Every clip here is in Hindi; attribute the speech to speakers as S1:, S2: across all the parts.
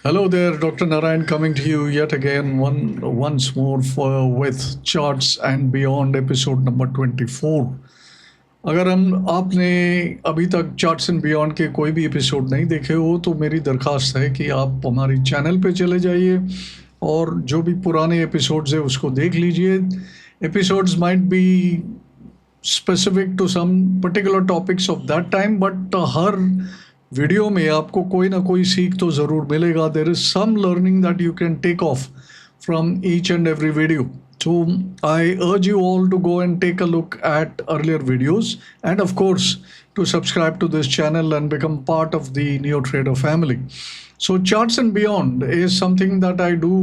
S1: Hello there, Dr. Narayan coming to you yet again once more with Charts and Beyond episode number 24. अगर हम आपने अभी तक चार्ट्स एंड बियॉन्ड के कोई भी एपिसोड नहीं देखे हो तो मेरी दरख्वास्त है कि आप हमारी चैनल पे चले जाइए और जो भी पुराने एपिसोड्स है उसको देख लीजिए. Episodes might be specific to some particular topics of that time, but हर वीडियो में आपको कोई ना कोई सीख तो ज़रूर मिलेगा. There is some learning that you can take off from each and every video. So I urge you all to go and take a look at earlier videos, and of course to subscribe to this channel and become part of the Neo Trader family. So Charts and Beyond is something that I do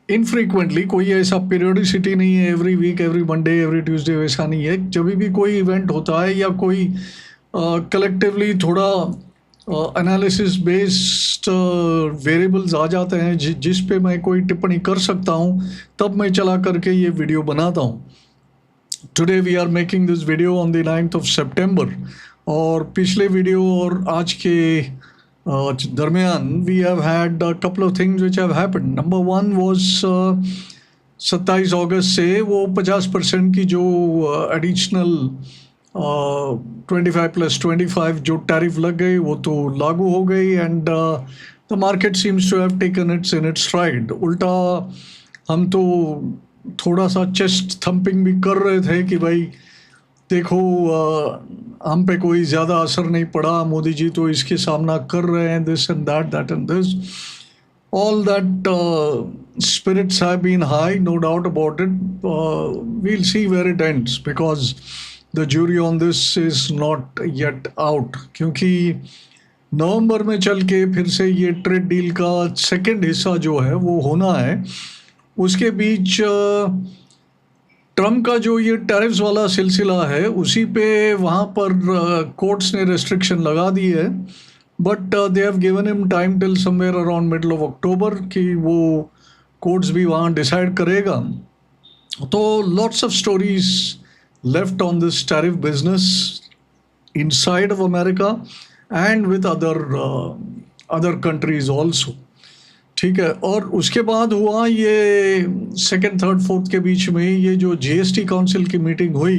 S1: infrequently. कोई ऐसा periodicity नहीं है, every week, every Monday, every Tuesday वैसा नहीं है. जब भी कोई event होता है या कोई collectively थोड़ा एनालिसिस बेस्ड वेरिएबल्स आ जाते हैं जिस पे मैं कोई टिप्पणी कर सकता हूँ, तब मैं चला करके ये वीडियो बनाता हूँ. Today we are making this video on the 9th of September, और पिछले वीडियो और आज के दरमियान we have had a couple of things which have happened. Number one was 27 अगस्त से वो 50% की जो एडिशनल 25+25 जो टैरिफ लग गई वो तो लागू हो गई, and the market seems to have taken its in its stride. उल्टा हम तो थोड़ा सा चेस्ट थंपिंग भी कर रहे थे कि भाई देखो हम पे कोई ज़्यादा असर नहीं पड़ा, मोदी जी तो इसके सामना कर रहे हैं, this and that and this. All that spirits have been high, no doubt about it. We'll see where it ends, because the jury on this is not yet out. क्योंकि नवंबर में चल के फिर से ये ट्रेड डील का सेकंड हिस्सा जो है वो होना है. उसके बीच ट्रम्प का जो ये टैरिफ्स वाला सिलसिला है उसी पे वहाँ पर कोर्ट्स ने रेस्ट्रिक्शन लगा दी है, but they have given him time till somewhere around middle of October कि वो कोर्ट्स भी वहाँ डिसाइड करेगा. तो lots of stories left on this tariff business inside of America and with other countries also. ठीक है. और उसके बाद हुआ ये सेकेंड थर्ड फोर्थ के बीच में ये जो जीएसटी काउंसिल की मीटिंग हुई,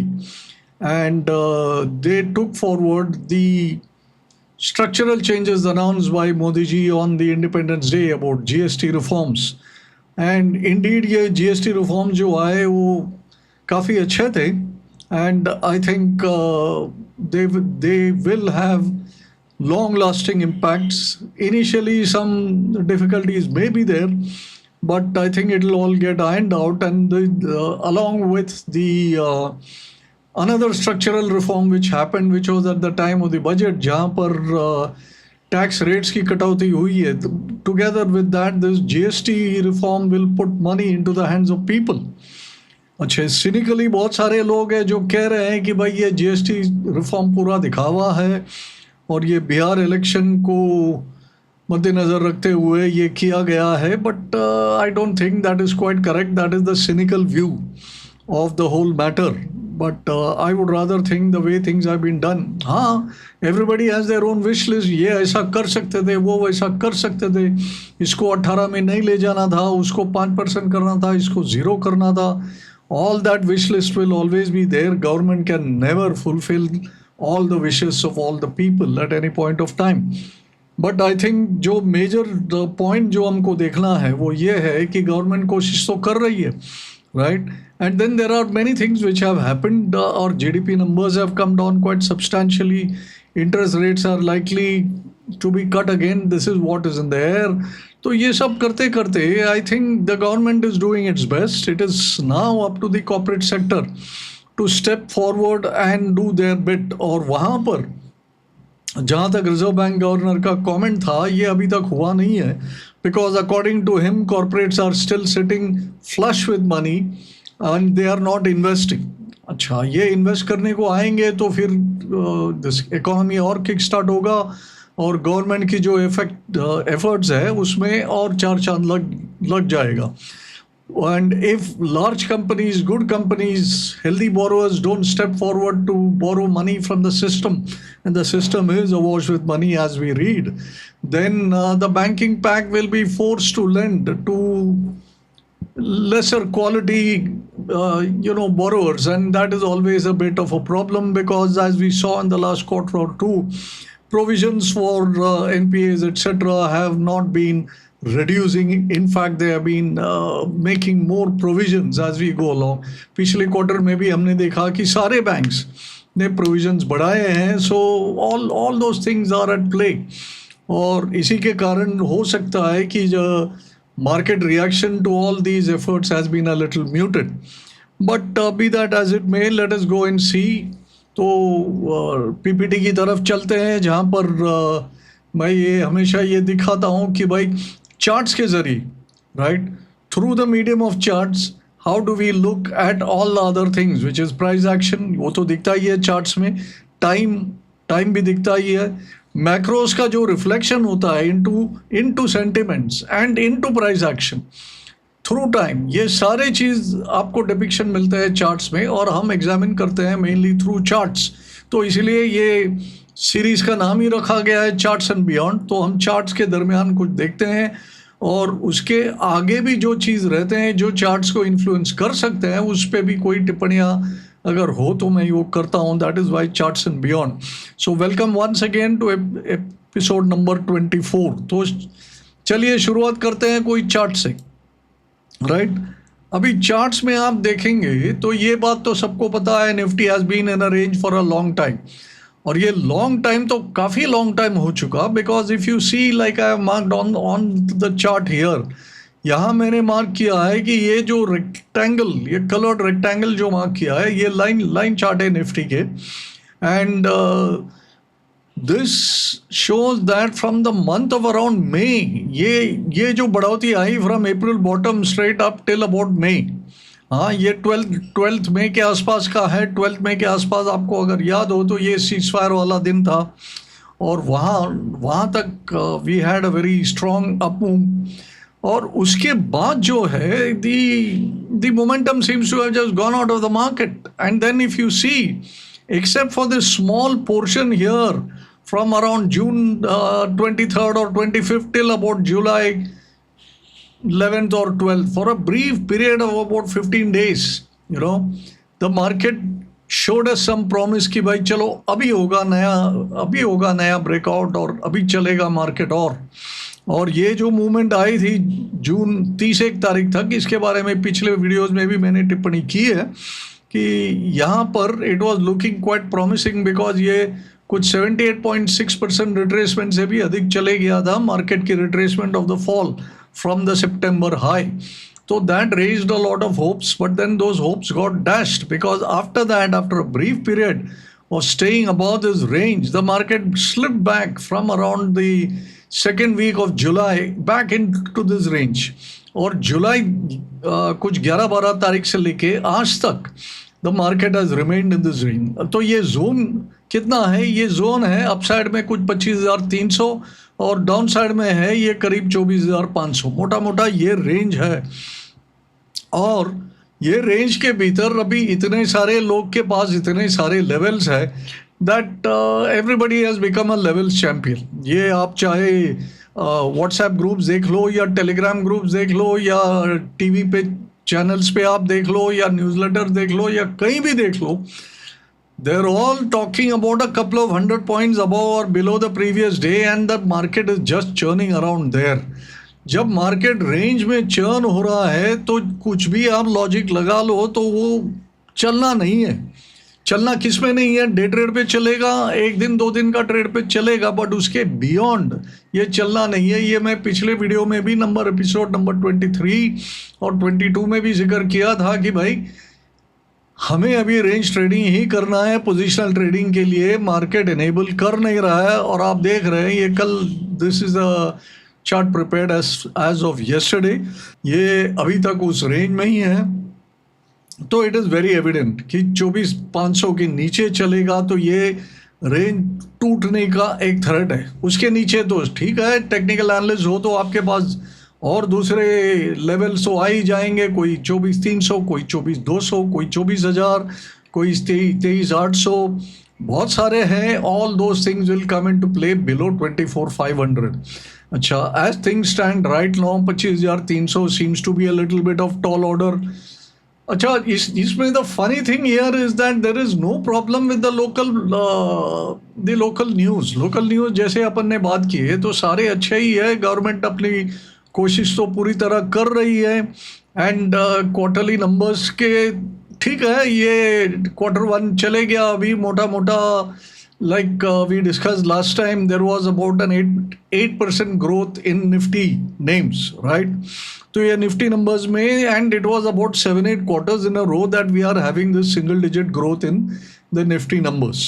S1: and they took forward the structural changes announced by Modi ji on the Independence Day about GST reforms. And indeed ये GST reforms जो आए वो काफ़ी अच्छे थे, and I think they will have long-lasting impacts. Initially, some difficulties may be there, but I think it will all get ironed out. And along with the another structural reform which happened, which was at the time of the budget, जहाँ पर tax rates की कटौती हुई है, together with that, this GST reform will put money into the hands of people. अच्छा, सिनिकली बहुत सारे लोग हैं जो कह रहे हैं कि भाई ये जीएसटी रिफॉर्म पूरा दिखावा है और ये बिहार इलेक्शन को मद्देनज़र रखते हुए ये किया गया है, but I don't think that is quite correct. That is the cynical view of the whole matter, but I would rather think the way things have been done. हाँ, everybody has their own wish list. ये ऐसा कर सकते थे, वो वैसा कर सकते थे, इसको 18 में नहीं ले जाना था, उसको 5% करना था, इसको 0 करना था. All that wish list will always be there. Government can never fulfill all the wishes of all the people at any point of time. But I think जो major point जो हमको देखना है वो ये है कि गवर्नमेंट कोशिश तो कर रही है, right? And then there are many things which have happened. Our GDP numbers have come down quite substantially. Interest rates are likely to be cut again. This is what is in the air. तो ये सब करते करते I think the government is doing its best. It is now up to the corporate sector to step forward and do their bit. और वहाँ पर जहाँ तक रिजर्व बैंक गवर्नर का कमेंट था, ये अभी तक हुआ नहीं है, because according to him corporates are still sitting flush with money and they are not investing. अच्छा, ये इन्वेस्ट करने को आएंगे तो फिर इकोनॉमी और किक स्टार्ट होगा और गवर्नमेंट की जो एफर्ट्स है उसमें और चार चांद लग जाएगा. And if large companies, good companies, healthy borrowers don't step forward to borrow money from the system, and the system is awash with money as we read, then the banking pack will be forced to lend to lesser quality borrowers, and that is always a bit of a problem, because as we saw in the last quarter or two, provisions for NPAs etc have not been reducing. In fact, they have been making more provisions as we go along. पिछले क्वार्टर में भी हमने देखा कि सारे बैंक्स ने प्रोविजंस बढ़ाए हैं. So all those things are at play, और इसी के कारण हो सकता है कि जो market reaction to all these efforts has been a little muted. But be that as it may, let us go and see. तो पीपीटी की तरफ चलते हैं, जहाँ पर मैं ये हमेशा ये दिखाता हूँ कि भाई चार्ट्स के ज़रिए, right, through the medium of charts, how do we look at all the other things which is price action, वो तो दिखता ही है चार्ट्स में, टाइम भी दिखता ही है, मैक्रोस का जो रिफ्लेक्शन होता है into sentiments and into price action through time, ये सारे चीज़ आपको डिपिक्शन मिलते हैं चार्ट्स में, और हम एग्जामिन करते हैं मेनली थ्रू चार्ट्स. तो इसीलिए ये सीरीज़ का नाम ही रखा गया है चार्ट्स एंड बियॉन्ड. तो हम चार्ट्स के दरमियान कुछ देखते हैं, और उसके आगे भी जो चीज़ रहते हैं जो चार्ट्स को इन्फ्लुएंस कर सकते हैं, उस पर भी कोई टिप्पणियाँ अगर हो तो मैं वो करता हूँ. That is why charts and beyond. So welcome once again to episode number 24. तो चलिए शुरुआत करते हैं कोई चार्ट से, राइट. अभी चार्ट्स में आप देखेंगे तो ये बात तो सबको पता है, Nifty has been in a range for a long time, और ये लॉन्ग टाइम तो काफ़ी लॉन्ग टाइम हो चुका, because if you see like I have marked on the chart here, यहाँ मैंने मार्क किया है कि ये जो रेक्टेंगल, ये कलर्ड रेक्टेंगल जो मार्क किया है, ये लाइन चार्ट है निफ्टी के, and this shows that from the month of around May, ये जो बढ़ोतरी आई from April bottom straight up till about May, हाँ, ये 12th मई के आसपास का है. 12th मई के आसपास आपको अगर याद हो तो ये सीज फायर वाला दिन था, और वहाँ तक we had a very strong up move, और उसके बाद जो है the momentum seems to have just gone out of the market. And then if you see, except for this small portion here from around June 23rd or 25th till about July 11th or 12th, for a brief period of about 15 days, the market showed us some promise कि भाई चलो अभी होगा नया ब्रेकआउट, और अभी चलेगा मार्केट. और ये जो मूवमेंट आई थी जून 31 तारीख तक, इसके बारे में पिछले वीडियोस में भी मैंने टिप्पणी की है कि यहाँ पर it was looking quite promising, because ये कुछ 78.6% रिट्रेसमेंट से भी अधिक चले गया था मार्केट की retracement of the fall from the September high. So that raised a lot of hopes, but then those hopes got dashed, because after that, after a brief period of staying above this range, the market slipped back from around the second week of July back into this range. और जुलाई कुछ 11-12 तारीख से लेके आज तक the market has remained in this range. तो ये जोन कितना है? ये जोन है अपसाइड में कुछ 25,300, और डाउन साइड में है ये करीब 24,500. मोटा मोटा ये रेंज है, और ये रेंज के भीतर अभी इतने सारे लोग के पास इतने सारे लेवल्स है that everybody has become a levels champion. ये आप चाहे व्हाट्सएप ग्रुप्स देख लो, या टेलीग्राम ग्रुप्स देख लो, या टीवी पे चैनल्स पे आप देख लो, या न्यूज़लेटर देख लो, या कहीं भी देख लो, they are all talking about a couple of 100 points above or below the previous day, and the market is just churning around there. जब मार्केट रेंज में चर्न हो रहा है तो कुछ भी आप लॉजिक लगा लो तो वो चलना नहीं है. चलना किस में नहीं है? डे ट्रेड पे चलेगा, एक दिन 2 दिन का ट्रेड पे चलेगा, बट उसके बियॉन्ड ये चलना नहीं है. ये मैं पिछले वीडियो में भी एपिसोड नंबर 23 और 22 में भी जिक्र किया था कि भाई हमें अभी रेंज ट्रेडिंग ही करना है. पोजिशनल ट्रेडिंग के लिए मार्केट इनेबल कर नहीं रहा है, और आप देख रहे हैं ये कल, this is a chart prepared as of yesterday, ये अभी तक उस रेंज में ही है. तो इट इज़ वेरी एविडेंट कि 24,500 के नीचे चलेगा तो ये रेंज टूटने का एक थ्रेट है. उसके नीचे तो ठीक है, टेक्निकल एनालिस्ट हो तो आपके पास और दूसरे लेवल्स तो आ ही जाएंगे, कोई 24,300, कोई 24,200, कोई 24,000, कोई 23,800, बहुत सारे हैं. All those things will come in to play below 24,500. अच्छा, as things stand right now 25,300 seems to be a little bit of tall order. अच्छा, इसमें the funny thing here is that there is no problem with the local news. Local news जैसे अपन ने बात की है तो सारे अच्छे ही है. गवर्नमेंट अपनी कोशिश तो पूरी तरह कर रही है. एंड क्वार्टरली नंबर्स के ठीक है, ये Q1 चले गया अभी मोटा मोटा. Like we discussed last time, there was about an 8% growth in Nifty names, right? So yeah, Nifty numbers में, and it was about 7-8 quarters in a row that we are having this single digit growth in the Nifty numbers.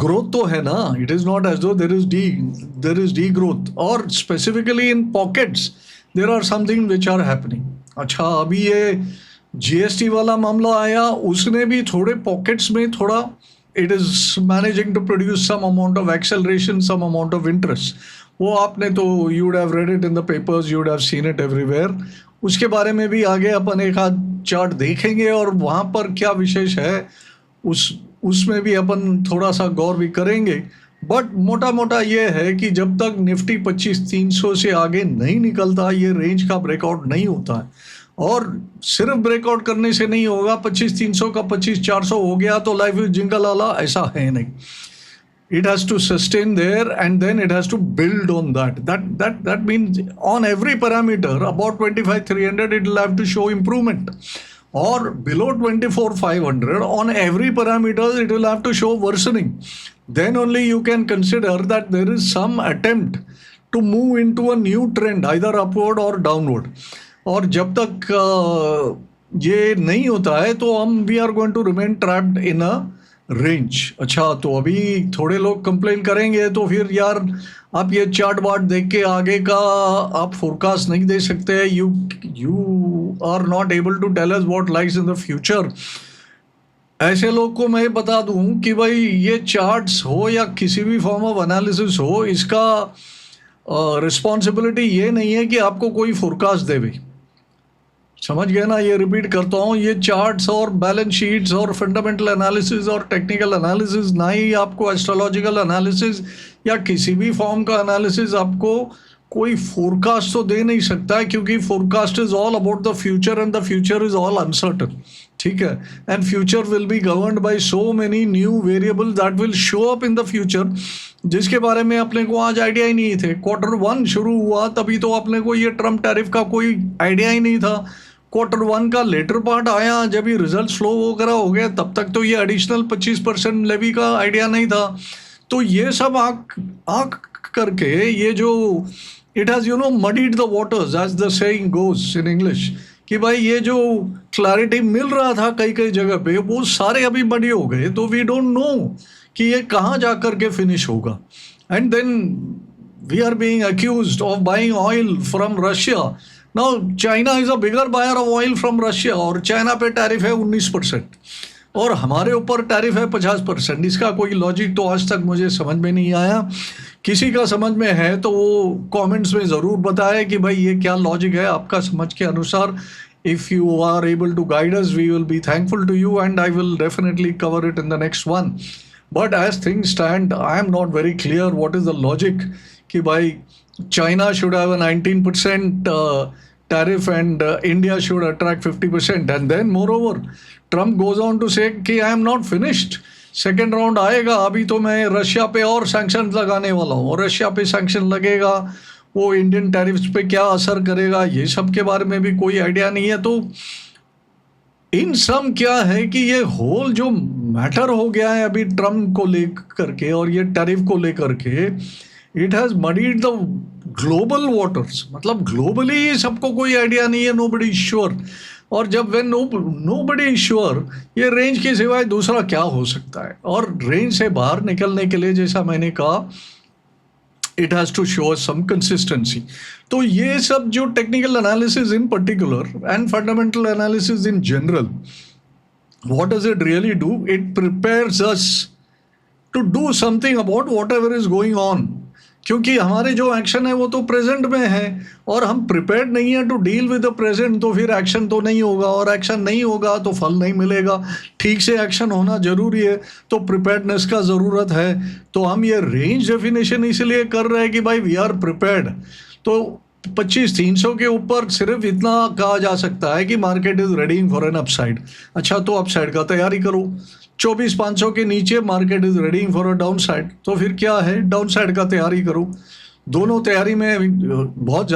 S1: Growth तो है ना, it is not as though there is degrowth, or specifically in pockets there are something which are happening. अच्छा, अभी ये GST वाला मामला आया, उसने भी थोड़े pockets में थोड़ा it is managing to produce some amount of acceleration, some amount of interest. वो आपने तो you would have read it in the papers, you would have seen it everywhere. उसके बारे में भी आगे अपन एक आध चार्ट देखेंगे और वहाँ पर क्या विशेष है उसमें भी अपन थोड़ा सा गौर भी करेंगे. बट मोटा मोटा ये है कि जब तक निफ्टी 25,300 से आगे नहीं निकलता, ये रेंज का ब्रेकआउट नहीं होता है. और सिर्फ ब्रेकआउट करने से नहीं होगा. 25,300 का 25,400 हो गया तो लाइफ इज जिंगल वाला, ऐसा है नहीं. It has to sustain there and then it has to build on that. That means on every parameter about 25,300 it will have to show improvement, or below 24,500 on every parameter it will have to show worsening. Then only you can consider that there is some attempt to move into a new trend, either upward or downward. और जब तक ये नहीं होता है तो हम we are going to remain trapped in a range. अच्छा, तो अभी थोड़े लोग कंप्लेन करेंगे तो फिर यार आप ये चार्ट वार्ट देख के आगे का आप फोरकास्ट नहीं दे सकते. You are not able to tell us what lies in the future. ऐसे लोग को मैं बता दूं कि भाई ये चार्ट्स हो या किसी भी फॉर्म ऑफ एनालिसिस हो, इसका रिस्पॉन्सिबिलिटी ये नहीं है कि आपको कोई फोरकास्ट देवे. समझ गए ना? ये रिपीट करता हूँ, ये चार्ट्स और बैलेंस शीट्स और फंडामेंटल एनालिसिस और टेक्निकल एनालिसिस, ना ही आपको एस्ट्रोलॉजिकल एनालिसिस या किसी भी फॉर्म का एनालिसिस आपको कोई फोरकास्ट तो दे नहीं सकता है, क्योंकि forecast is all about the future and the future is all uncertain. ठीक है, and future will be governed bye so many new variable that will show up in the future, जिसके बारे में अपने को आज आइडिया ही नहीं थे. Q1 शुरू हुआ तभी तो अपने को ये ट्रम्प टैरिफ का कोई आइडिया ही नहीं था. Q1 का लेटर पार्ट आया, जब ये रिजल्ट फ्लो वगैरह हो गए, तब तक तो ये एडिशनल 25% लेवी का आइडिया नहीं था. तो ये सब आँख करके ये जो it has muddied the waters as the saying goes in English, कि भाई ये जो क्लैरिटी मिल रहा था कई कई जगह पे, वो सारे अभी मडी हो गए. तो वी डोंट नो कि ये कहाँ जा कर के फिनिश होगा. And then we are being accused of buying oil from Russia. Now China is a bigger buyer of oil from Russia, और चाइना पे टैरिफ है 19% और हमारे ऊपर टैरिफ है 50%. इसका कोई लॉजिक तो आज तक मुझे समझ में नहीं आया. किसी का समझ में है तो वो कमेंट्स में ज़रूर बताए कि भाई ये क्या लॉजिक है आपका समझ के अनुसार. If you are able to guide us, we will be thankful to you and I will definitely cover it in the next one. But as things stand, I am not very clear what is the logic कि भाई China should have a 19% tariff and India should attract 50%. And then moreover, Trump goes on to say कि I am not finished. Second round आएगा, अभी तो मैं रशिया पे और सैंक्शन लगाने वाला हूँ, और रशिया पे सैंक्शन लगेगा, वो इंडियन टैरिफ्स पे क्या असर करेगा, ये सब के बारे में भी कोई आइडिया नहीं है. तो इन सम क्या है कि ये होल जो मैटर हो गया है अभी ट्रम्प को लेकर के और ये टैरिफ को लेकर के, it has muddied the global waters. मतलब ग्लोबली सबको कोई आइडिया नहीं है, नोबडी इज श्योर. और जब व्हेन नोबडी इज श्योर, ये रेंज के सिवाय दूसरा क्या हो सकता है. और रेंज से बाहर निकलने के लिए, जैसा मैंने कहा, it has to show some consistency. तो ये सब जो technical analysis in particular and fundamental analysis in general, what does it really do? It prepares us to do something about whatever is going on. क्योंकि हमारे जो एक्शन है वो तो प्रेजेंट में है और हम प्रिपेयर्ड नहीं है to deal with the present, तो फिर एक्शन तो नहीं होगा और एक्शन नहीं होगा तो फल नहीं मिलेगा। ठीक से एक्शन होना जरूरी है, तो प्रिपेयर्डनेस का ज़रूरत है। तो हम ये रेंज डेफिनेशन इसलिए कर रहे हैं कि भाई वी आर प्रिपेयर्ड। तो 25,300 के ऊपर सिर्फ इतना कहा जा सकता है कि market is ready for an upside. अच्छा, तो अपसाइड का तैयारी करो। 24,500 के नीचे market is ready for a down side, तो फिर क्या है, डाउन साइड का तैयारी करो। दोनों तैयारी में बहुत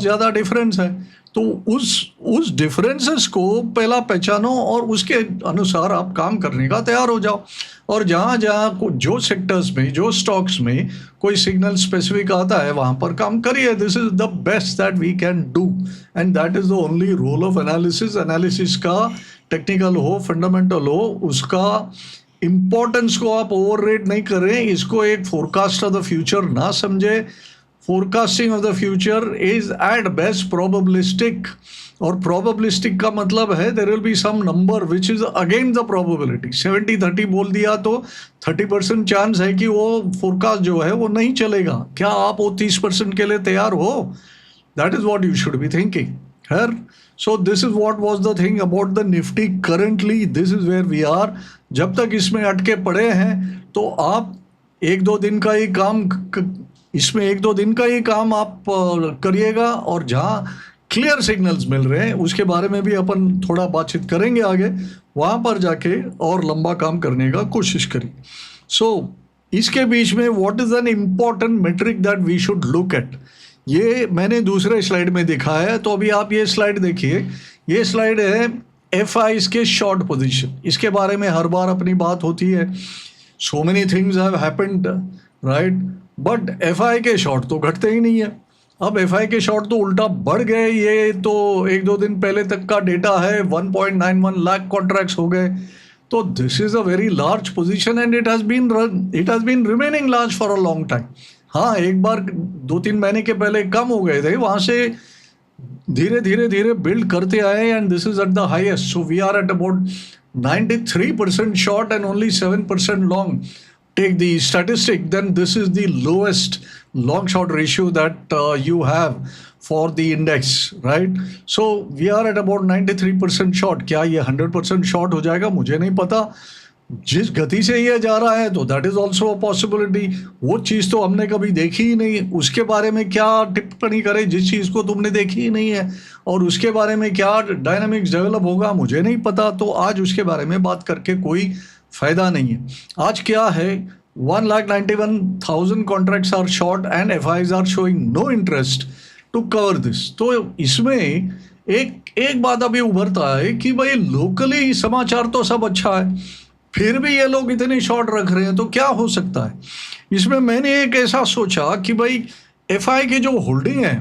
S1: ज़्यादा डिफरेंस है। तो उस डिफरेंसेस को पहला पहचानो और उसके अनुसार आप काम करने का तैयार हो जाओ। और जहाँ जहाँ जो सेक्टर्स में, जो स्टॉक्स में कोई सिग्नल स्पेसिफिक आता है वहाँ पर काम करिए। This is the best that we can do and that is the only role of analysis. Analysis का टेक्निकल हो, फंडामेंटल हो, उसका इम्पोर्टेंस को आप ओवररेट नहीं करें। इसको एक फोरकास्ट ऑफ द फ्यूचर ना समझे। Forecasting of the future is at best probabilistic, और प्रोबेबिलिस्टिक का मतलब है there will be some number which is against the probability. 70-30 बोल दिया तो 30% चांस है कि वो फोरकास्ट जो है वो नहीं चलेगा। क्या आप वो 30% के लिए तैयार हो? That is what you should be thinking here. So this is what was the thing about the Nifty currently. This is where we are. जब तक इसमें अटके पड़े हैं तो आप एक दो दिन का ही काम इसमें एक दो दिन का ही काम आप करिएगा, और जहाँ क्लियर सिग्नल्स मिल रहे हैं उसके बारे में भी अपन थोड़ा बातचीत करेंगे आगे। वहाँ पर जाके और लंबा काम करने का कोशिश करिए। सो इसके बीच में what is an important metric that we should look at, ये मैंने दूसरे स्लाइड में दिखा है। तो अभी आप ये स्लाइड देखिए। ये स्लाइड है एफआईज के शॉर्ट पोजीशन। इसके बारे में हर बार अपनी बात होती है, सो many things have happened right, but FI के शॉर्ट तो घटते ही नहीं है। अब एफआई के शॉर्ट तो उल्टा बढ़ गए। ये तो एक दो दिन पहले तक का डेटा है, 1.91 लाख कॉन्ट्रैक्ट्स हो गए। तो this is a very large position and it has been remaining large for a long time. हाँ, एक बार 2-3 महीने के पहले कम हो गए थे, वहाँ से धीरे धीरे धीरे बिल्ड करते आए and this is at the highest. So we are at about 93% short and only 7% long. Take the statistic, then this is the lowest long short ratio that you have for the index, right? So we are at about 93% short. क्या ये 100% short हो जाएगा? मुझे नहीं पता। जिस गति से ये जा रहा है तो that is also a possibility. वो चीज़ तो हमने कभी देखी ही नहीं, उसके बारे में क्या टिप्पणी करें जिस चीज़ को तुमने देखी ही नहीं है, और उसके बारे में क्या डायनामिक्स डेवलप होगा मुझे नहीं पता। तो आज उसके बारे में बात करके कोई फ़ायदा नहीं है। आज क्या है, 1,91,000 contracts are short and FIIs are showing no interest to cover this. तो इसमें एक बात अभी उभरता है कि भाई लोकली समाचार तो सब अच्छा है, फिर भी ये लोग इतने शॉर्ट रख रहे हैं, तो क्या हो सकता है। इसमें मैंने एक ऐसा सोचा कि भाई एफआई के जो होल्डिंग है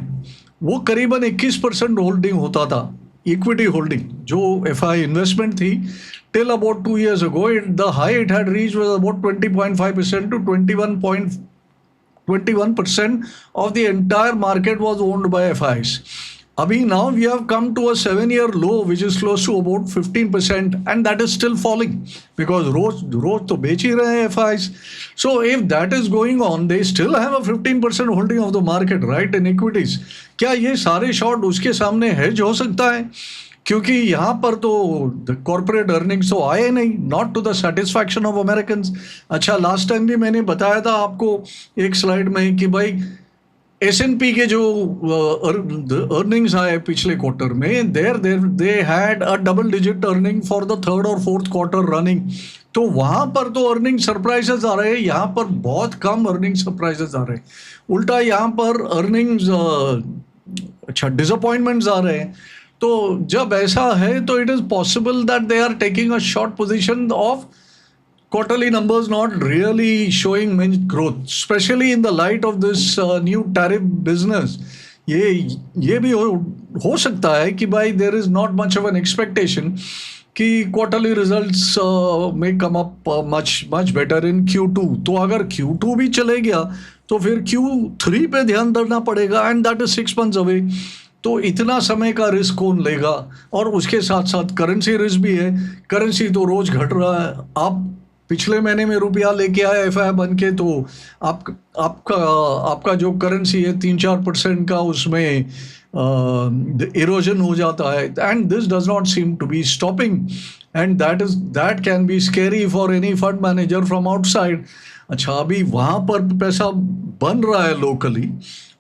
S1: वो करीबन 21% होल्डिंग होता था, इक्विटी होल्डिंग जो एफआई इन्वेस्टमेंट थी। Till about 2 years ago the high it had reach was about 20.5% to 21% of the entire market was owned by FIs. Abhi now we have come to a 7-year low which is close to about 15%, and that is still falling because रोज तो बेच ही रहे हैं FIs. So if that is going on, they still have a 15% holding of the market, right, in equities. क्या ये सारे शॉर्ट उसके सामने हेज हो सकता है? क्योंकि यहाँ पर तो कॉर्पोरेट अर्निंग्स तो आए नहीं, not to the satisfaction of Americans. अच्छा, लास्ट टाइम भी मैंने बताया था आपको एक स्लाइड में कि भाई S&P के जो अर्निंग्स आए पिछले क्वार्टर में, they had a double digit earning for the third और फोर्थ क्वार्टर रनिंग। तो वहाँ पर तो अर्निंग सरप्राइजेस आ रहे हैं, यहाँ पर बहुत कम अर्निंग सरप्राइजेस आ रहे हैं। उल्टा यहाँ पर अर्निंग्स डिसअपॉइंटमेंट्स आ रहे हैं। तो जब ऐसा है तो it is possible that they are taking a short position of quarterly numbers not really showing much growth, especially in the light of this new tariff business. ये भी हो सकता है कि भाई there is not much of an expectation कि quarterly results may come up much better in Q2. तो अगर Q2 भी चले गया तो फिर Q3 पे ध्यान देना पड़ेगा, and that is 6 months away. तो इतना समय का रिस्क कौन लेगा? और उसके साथ साथ करेंसी रिस्क भी है, करेंसी तो रोज घट रहा है। आप पिछले महीने में रुपया लेके आया एफआई बन के, तो आपका आपका जो करेंसी है 3-4% का उसमें इरोजन हो जाता है, and this does not seem to be stopping, and that can be scary for any fund manager from outside. अच्छा, अभी वहाँ पर पैसा बन रहा है लोकली,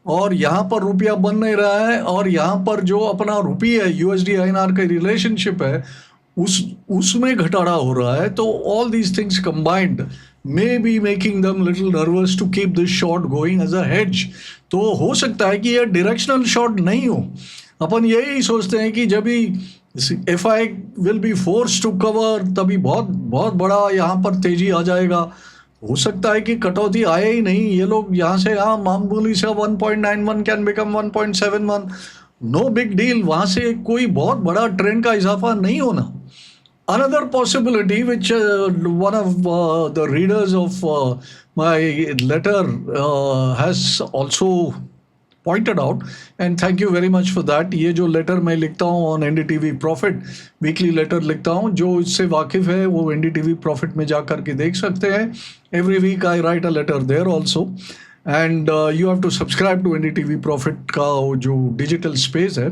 S1: और यहाँ पर रुपया बन नहीं रहा है, और यहाँ पर जो अपना रुपी है यूएसडी आईएनआर का रिलेशनशिप है उसमें घटाड़ा हो रहा है. तो all these things combined may be making them little nervous to keep this shot going as a hedge. तो हो सकता है कि ये डायरेक्शनल शॉट नहीं हो. अपन यही सोचते हैं कि जब भी F I will be force to cover, तभी बहुत बहुत बड़ा यहाँ पर तेजी आ जाएगा. हो सकता है कि कटौती आए ही नहीं, ये लोग यहाँ से यहाँ मामूली से 1.91 can become 1.71, no big deal. वहाँ से कोई बहुत बड़ा ट्रेंड का इजाफा नहीं होना. Another possibility which one of the readers of my letter has also pointed out, and thank you very much for that. ये जो लेटर मैं लिखता हूँ on NDTV profit, weekly letter लिखता हूँ, जो इससे वाकिफ़ है वो एनडीटीवी प्रॉफिट में जा कर के देख सकते हैं. Every week I write a letter there also, and you have to subscribe to NDTV profit का जो डिजिटल स्पेस है,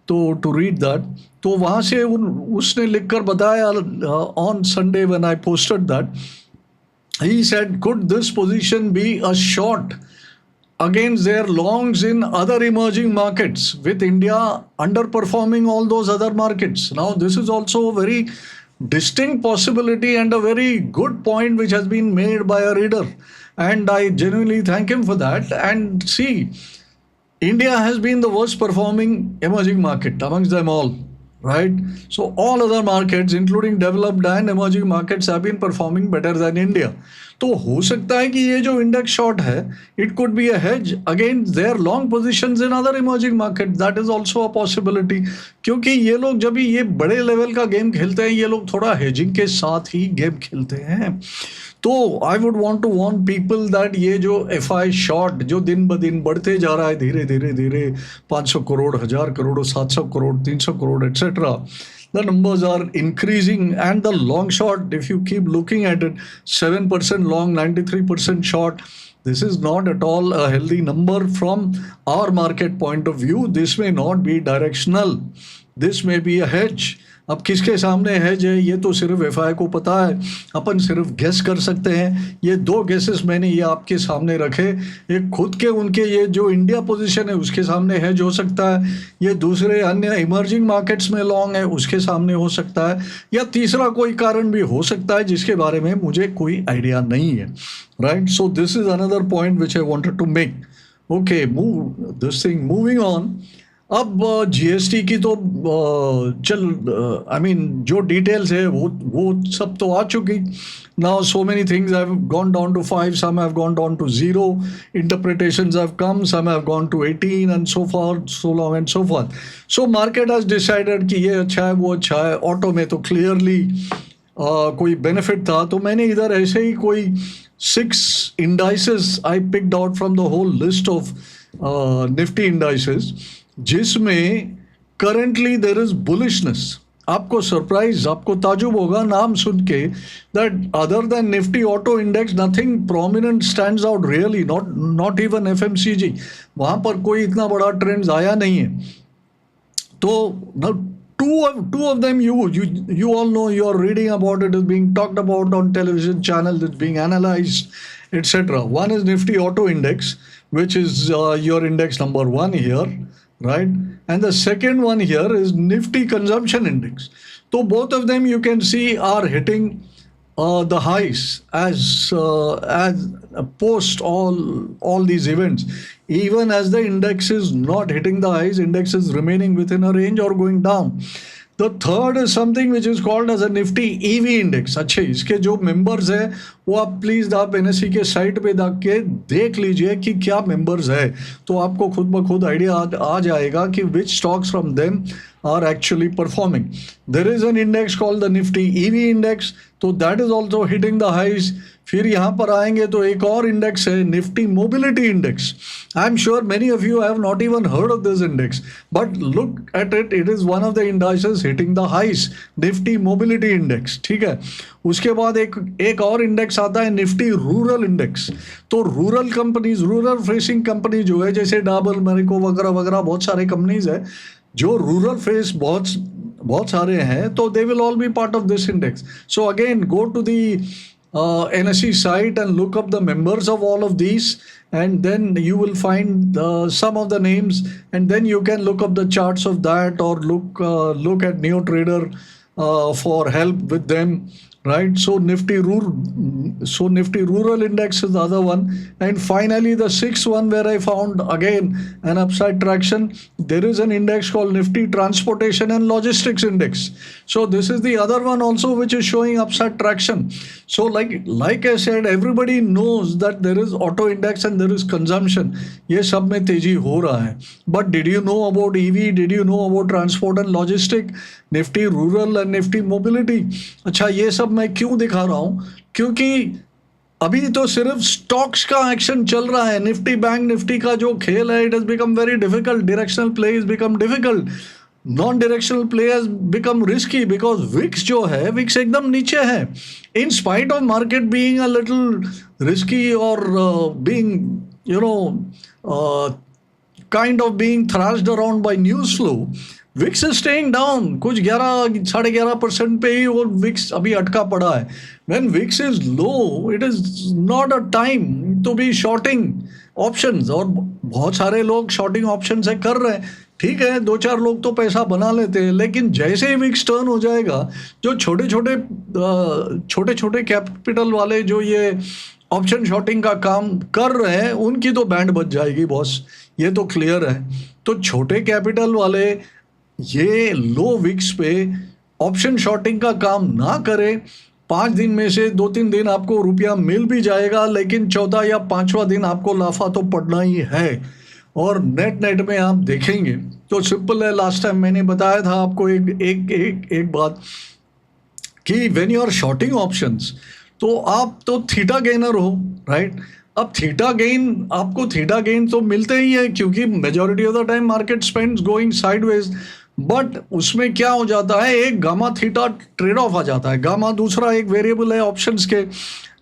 S1: तो टू रीड दैट. तो वहाँ से उसने लिखकर बताया on Sunday when I posted that, he said could this position be a short against their longs in other emerging markets, with India underperforming all those other markets. Now this is also a very distinct possibility and a very good point which has been made by a reader, and I genuinely thank him for that. And see, India has been the worst performing emerging market amongst them all, right? So all other markets, including developed and emerging markets, have been performing better than India. तो हो सकता है कि ये जो इंडेक्स शॉर्ट है, it could be a hedge against their long positions in other emerging market. That is also a possibility, क्योंकि ये लोग जब भी ये बड़े लेवल का गेम खेलते हैं, ये लोग थोड़ा हेजिंग के साथ ही गेम खेलते हैं. तो I would want to warn people that ये जो एफ आई शॉर्ट जो दिन ब दिन बढ़ते जा रहा है, धीरे धीरे धीरे 500 crore, 1000 crore, 700 crore, 300 crore, etcetera, the numbers are increasing. And the long short, if you keep looking at it, 7% long, 93% short, this is not at all a healthy number from our market point of view. This may not be directional, this may be a hedge. अब किसके सामने हेज है ये तो सिर्फ एफआई को पता है, अपन सिर्फ गेस कर सकते हैं. ये दो गेसेस मैंने ये आपके सामने रखे. एक खुद के उनके ये जो इंडिया पोजीशन है उसके सामने हेज हो सकता है, ये दूसरे अन्य इमर्जिंग मार्केट्स में लॉन्ग है उसके सामने हो सकता है, या तीसरा कोई कारण भी हो सकता है जिसके बारे में मुझे कोई आइडिया नहीं है. Right, so this is another point which I wanted to make. Okay, move this thing, moving on. अब जीएसटी की तो आई मीन जो डिटेल्स है वो सब तो आ चुकी. Now so many things have gone down to 5, some have gone down to 0, interpretations have come, some have gone to 18 and so forth, so long and so forth. So market has decided कि ये अच्छा है वो अच्छा है. ऑटो में तो क्लियरली कोई बेनिफिट था, तो मैंने इधर ऐसे ही कोई 6 indices I picked out from the whole list of Nifty indices, जिसमें करंटली देयर इज बुलिशनेस. आपको सरप्राइज, आपको ताजुब होगा नाम सुन के, that other than Nifty auto index nothing prominent stands out really, not even FMCG. वहाँ पर कोई इतना बड़ा ट्रेंड आया नहीं है. तो two of them you all know, you are reading about it, is being talked about on television channels, it's being analyzed, etc. One is Nifty Auto Index, which is your index number 1 here, right? And the second one here is Nifty Consumption Index. So both of them you can see are hitting the highs as post all these events. Even as the index is not hitting the highs, index is remaining within a range or going down. The third is something which is called as a Nifty EV Index. अच्छे, इसके जो मेंबर्स हैं वो आप प्लीज़ आप NSE के साइट पे जाके देख लीजिए कि क्या मेंबर्स है, तो आपको खुद ब खुद आइडिया आ जाएगा कि which stocks from them are actually performing. There is an index called the Nifty EV index, तो that is also hitting the highs. फिर यहाँ पर आएंगे तो एक और इंडेक्स है Nifty mobility index. I am sure many of you have not even heard of this index, but look at it, it is one of the indices hitting the highs, Nifty Mobility Index. ठीक है. उसके बाद एक और इंडेक्स आता है निफ्टी रूरल इंडेक्स. तो rural companies, rural facing company जो है, जैसे डाबर, मैरिको वगैरह वगैरह बहुत सारे कंपनीज है जो रूरल फेस बहुत सारे हैं, तो they will all be part of this index. So again go to the NSE site and look up the members of all of these, and then you will find some of the names, and then you can look up the charts of that, or look at NeoTrader for help with them, right? So Nifty Rural Index is the other one. And finally the sixth one, where I found again an upside traction, there is an index called Nifty Transportation and Logistics Index. So this is the other one also which is showing upside traction. So like I said, everybody knows that there is auto index and there is consumption. ये सब में तेजी हो रहा है. But did you know about EV? Did you know about transport and logistics, Nifty Rural and Nifty Mobility? अच्छा, ये सब मैं क्यों दिखा रहा हूँ? क्योंकि अभी तो सिर्फ स्टॉक्स का एक्शन चल रहा है. निफ्टी बैंक निफ्टी का जो खेल है, it has become very difficult. Directional play is become difficult. Non directional play has become risky because VIX जो है, विक्स एकदम नीचे है. In spite of market being a little risky और being kind of being thrashed around by news flow, VIX is staying down. कुछ 11-11.5% पे ही वो VIX अभी अटका पड़ा है. When VIX is low, it is not a time to be shorting options. और बहुत सारे लोग शॉर्टिंग ऑप्शन से कर रहे हैं. ठीक है, 2-4 लोग तो पैसा बना लेते हैं, लेकिन जैसे ही VIX टर्न हो जाएगा, जो छोटे छोटे कैपिटल वाले जो ये ऑप्शन शॉर्टिंग का काम कर रहे हैं, उनकी तो बैंड बज जाएगी बॉस, ये तो क्लियर है. तो छोटे कैपिटल वाले ये लो विक्स पे ऑप्शन शॉर्टिंग का काम ना करें. 5 दिन में से 2-3 दिन आपको रुपया मिल भी जाएगा, लेकिन चौथा या 5वां दिन आपको लाफा तो पड़ना ही है. और नेट में आप देखेंगे तो सिंपल है. लास्ट टाइम मैंने बताया था आपको एक बात कि when you are shorting options, तो आप तो थीटा गेनर हो, राइट? अब थीटा गेन तो मिलते ही है, क्योंकि majority of the time market spends going sideways. But उसमें क्या हो जाता है, एक गामा थीटा ट्रेड ऑफ आ जाता है. गामा दूसरा एक वेरिएबल है ऑप्शंस के.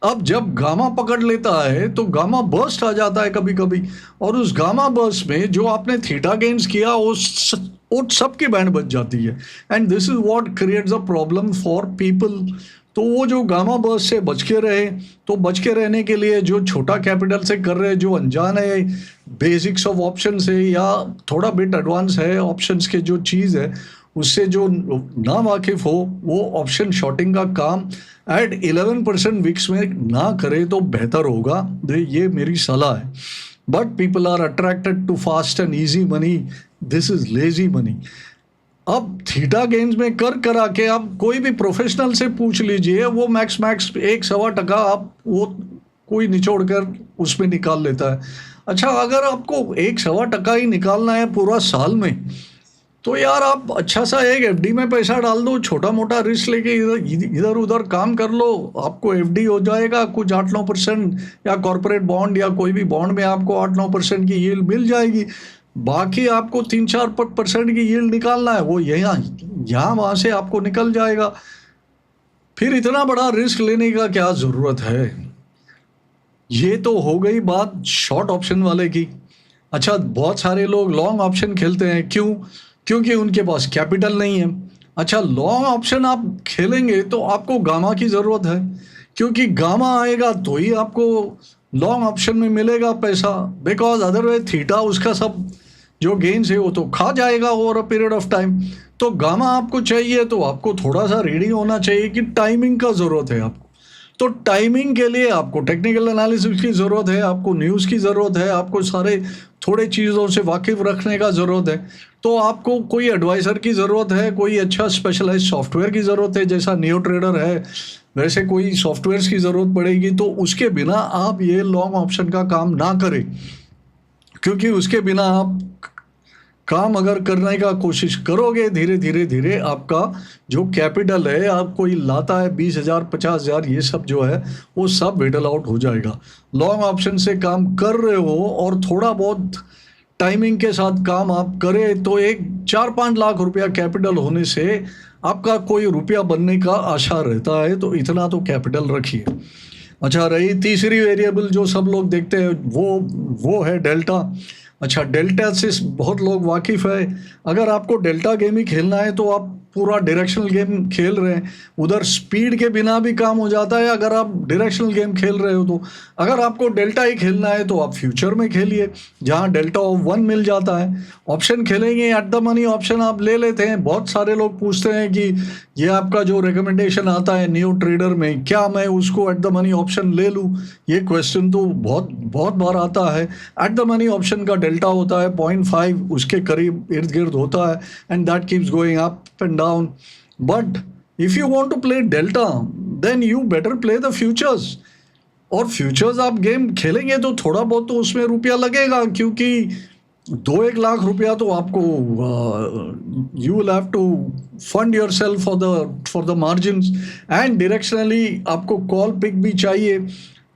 S1: अब जब गामा पकड़ लेता है तो गामा बर्स्ट आ जाता है कभी कभी, और उस गामा बर्स्ट में जो आपने थीटा गेन्स किया वो सबकी बैंड बच जाती है. And this is what creates a problem for people. तो वो जो गामा बर्स्ट से बच के रहे, तो बच के रहने के लिए जो छोटा कैपिटल से कर रहे हैं, जो अनजान है बेसिक्स ऑफ ऑप्शन से या थोड़ा बिट एडवांस है ऑप्शंस के जो चीज़ है उससे जो ना वाकिफ हो, वो ऑप्शन शॉर्टिंग का काम एट 11% विक्स में ना करे तो बेहतर होगा. ये मेरी सलाह है. But people are attracted to fast and easy money. This is lazy money. अब थीटा गेन्स में करा के आप कोई भी प्रोफेशनल से पूछ लीजिए, वो मैक्स 1-1.25% आप वो कोई निचोड़ कर उसमें निकाल लेता है. अच्छा, अगर आपको 1-1.25% ही निकालना है पूरा साल में, तो यार आप अच्छा सा एक एफडी में पैसा डाल दो, छोटा मोटा रिस्क लेके इधर उधर काम कर लो, आपको एफडी हो जाएगा कुछ 8-9%, या कॉर्पोरेट बॉन्ड या कोई भी बॉन्ड में आपको 8-9% की यील्ड मिल जाएगी. बाकी आपको 3-4% की यील्ड निकालना है, वो यहाँ वहाँ से आपको निकल जाएगा. फिर इतना बड़ा रिस्क लेने का क्या ज़रूरत है. ये तो हो गई बात शॉर्ट ऑप्शन वाले की. अच्छा, बहुत सारे लोग लॉन्ग ऑप्शन खेलते हैं. क्यों? क्योंकि उनके पास कैपिटल नहीं है. अच्छा, लॉन्ग ऑप्शन आप खेलेंगे तो आपको गामा की ज़रूरत है, क्योंकि गामा आएगा तो ही आपको लॉन्ग ऑप्शन में मिलेगा पैसा. बिकॉज अदरवाइज थीटा उसका सब जो गेन्स है वो तो खा जाएगा over a period of time. तो गामा आपको चाहिए तो आपको थोड़ा सा रीडिंग होना चाहिए कि टाइमिंग का ज़रूरत है आपको. तो टाइमिंग के लिए आपको टेक्निकल एनालिसिस की ज़रूरत है, आपको न्यूज़ की ज़रूरत है, आपको सारे थोड़े चीज़ों से वाकिफ़ रखने का ज़रूरत है. तो आपको कोई एडवाइज़र की ज़रूरत है, कोई अच्छा स्पेशलाइज्ड सॉफ्टवेयर की ज़रूरत है, जैसा नियो ट्रेडर है वैसे कोई सॉफ्टवेयर्स की ज़रूरत पड़ेगी. तो उसके बिना आप ये लॉन्ग ऑप्शन का काम ना करें, क्योंकि उसके बिना आप काम अगर करने का कोशिश करोगे, धीरे धीरे धीरे आपका जो कैपिटल है, आप कोई लाता है 20,000 50,000, ये सब जो है वो सब वेटल आउट हो जाएगा। लॉन्ग ऑप्शन से काम कर रहे हो और थोड़ा बहुत टाइमिंग के साथ काम आप करें तो एक 4-5 लाख रुपया कैपिटल होने से आपका कोई रुपया बनने का आशा रहता है, तो इतना तो कैपिटल रखिए। अच्छा, रही तीसरी वेरिएबल जो सब लोग देखते हैं, वो है डेल्टा। अच्छा, डेल्टा से बहुत लोग वाकिफ़ है। अगर आपको डेल्टा गेम ही खेलना है तो आप पूरा डायरेक्शनल गेम खेल रहे हैं, उधर स्पीड के बिना भी काम हो जाता है अगर आप डायरेक्शनल गेम खेल रहे हो तो। अगर आपको डेल्टा ही खेलना है तो आप फ्यूचर में खेलिए, जहां डेल्टा ऑफ 1 मिल जाता है। ऑप्शन खेलेंगे, एट द मनी ऑप्शन आप ले लेते हैं। बहुत सारे लोग पूछते हैं कि ये आपका जो रिकमेंडेशन आता है न्यू ट्रेडर में, क्या मैं उसको एट द मनी ऑप्शन ले लूँ? ये क्वेश्चन तो बहुत बहुत बार आता है। एट द मनी ऑप्शन का डेल्टा होता है 0.5, उसके करीब इर्द गिर्द होता है, and that keeps going up and down. But if you want to play delta, then you better play the futures. और फ्यूचर्स आप गेम खेलेंगे तो थोड़ा बहुत तो उसमें रुपया लगेगा, क्योंकि 2-1 लाख रुपया तो आपको you will have to fund yourself for the margins, and directionally आपको कॉल पिक भी चाहिए।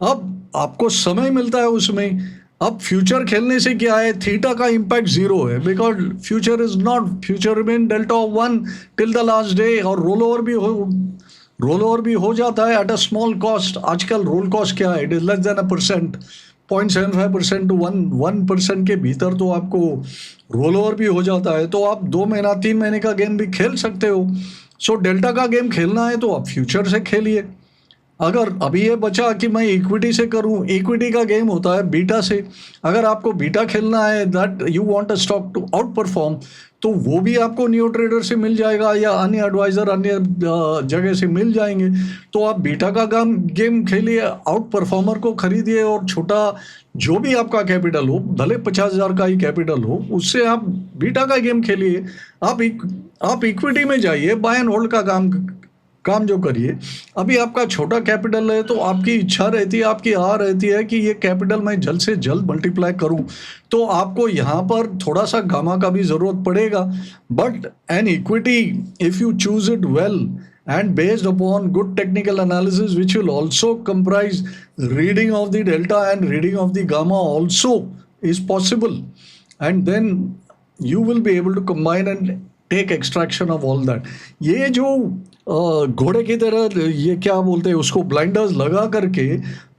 S1: अब आपको समय मिलता है उसमें। अब फ्यूचर खेलने से क्या है, थीटा का इम्पैक्ट जीरो है, because future mean delta of 1 till the last day. और रोल ओवर भी हो जाता है एट अ स्मॉल कॉस्ट। आजकल रोल कॉस्ट क्या है, it is less than 1%, 0.75% to 1% के भीतर तो आपको रोल ओवर भी हो जाता है, तो आप 2 महीना 3 महीने का गेम भी खेल सकते हो। सो डेल्टा का गेम खेलना है तो आप फ्यूचर से खेलिए। अगर अभी ये बचा कि मैं इक्विटी से करूं, इक्विटी का गेम होता है बीटा से। अगर आपको बीटा खेलना है, that you want a stock to outperform, तो वो भी आपको न्यू ट्रेडर से मिल जाएगा या अन्य एडवाइज़र अन्य जगह से मिल जाएंगे। तो आप बीटा का गेम खेलिए, आउट परफॉर्मर को खरीदिए, और छोटा जो भी आपका कैपिटल हो, भले 50,000 का ही कैपिटल हो, उससे आप बीटा का गेम खेलिए। आप इक्विटी में जाइए, बाय एंड होल्ड का काम जो करिए। अभी आपका छोटा कैपिटल है तो आपकी इच्छा रहती है, आपकी रहती है कि ये कैपिटल मैं जल्द से जल्द मल्टीप्लाई करूं, तो आपको यहाँ पर थोड़ा सा गामा का भी ज़रूरत पड़ेगा। But an equity, if you choose it well and based upon good technical analysis, which will also comprise reading of the delta and reading of the gamma also is possible, and then you will be able to combine and take extraction of all that. ये जो घोड़े की तरह, ये क्या बोलते हैं उसको, ब्लाइंडर्स लगा करके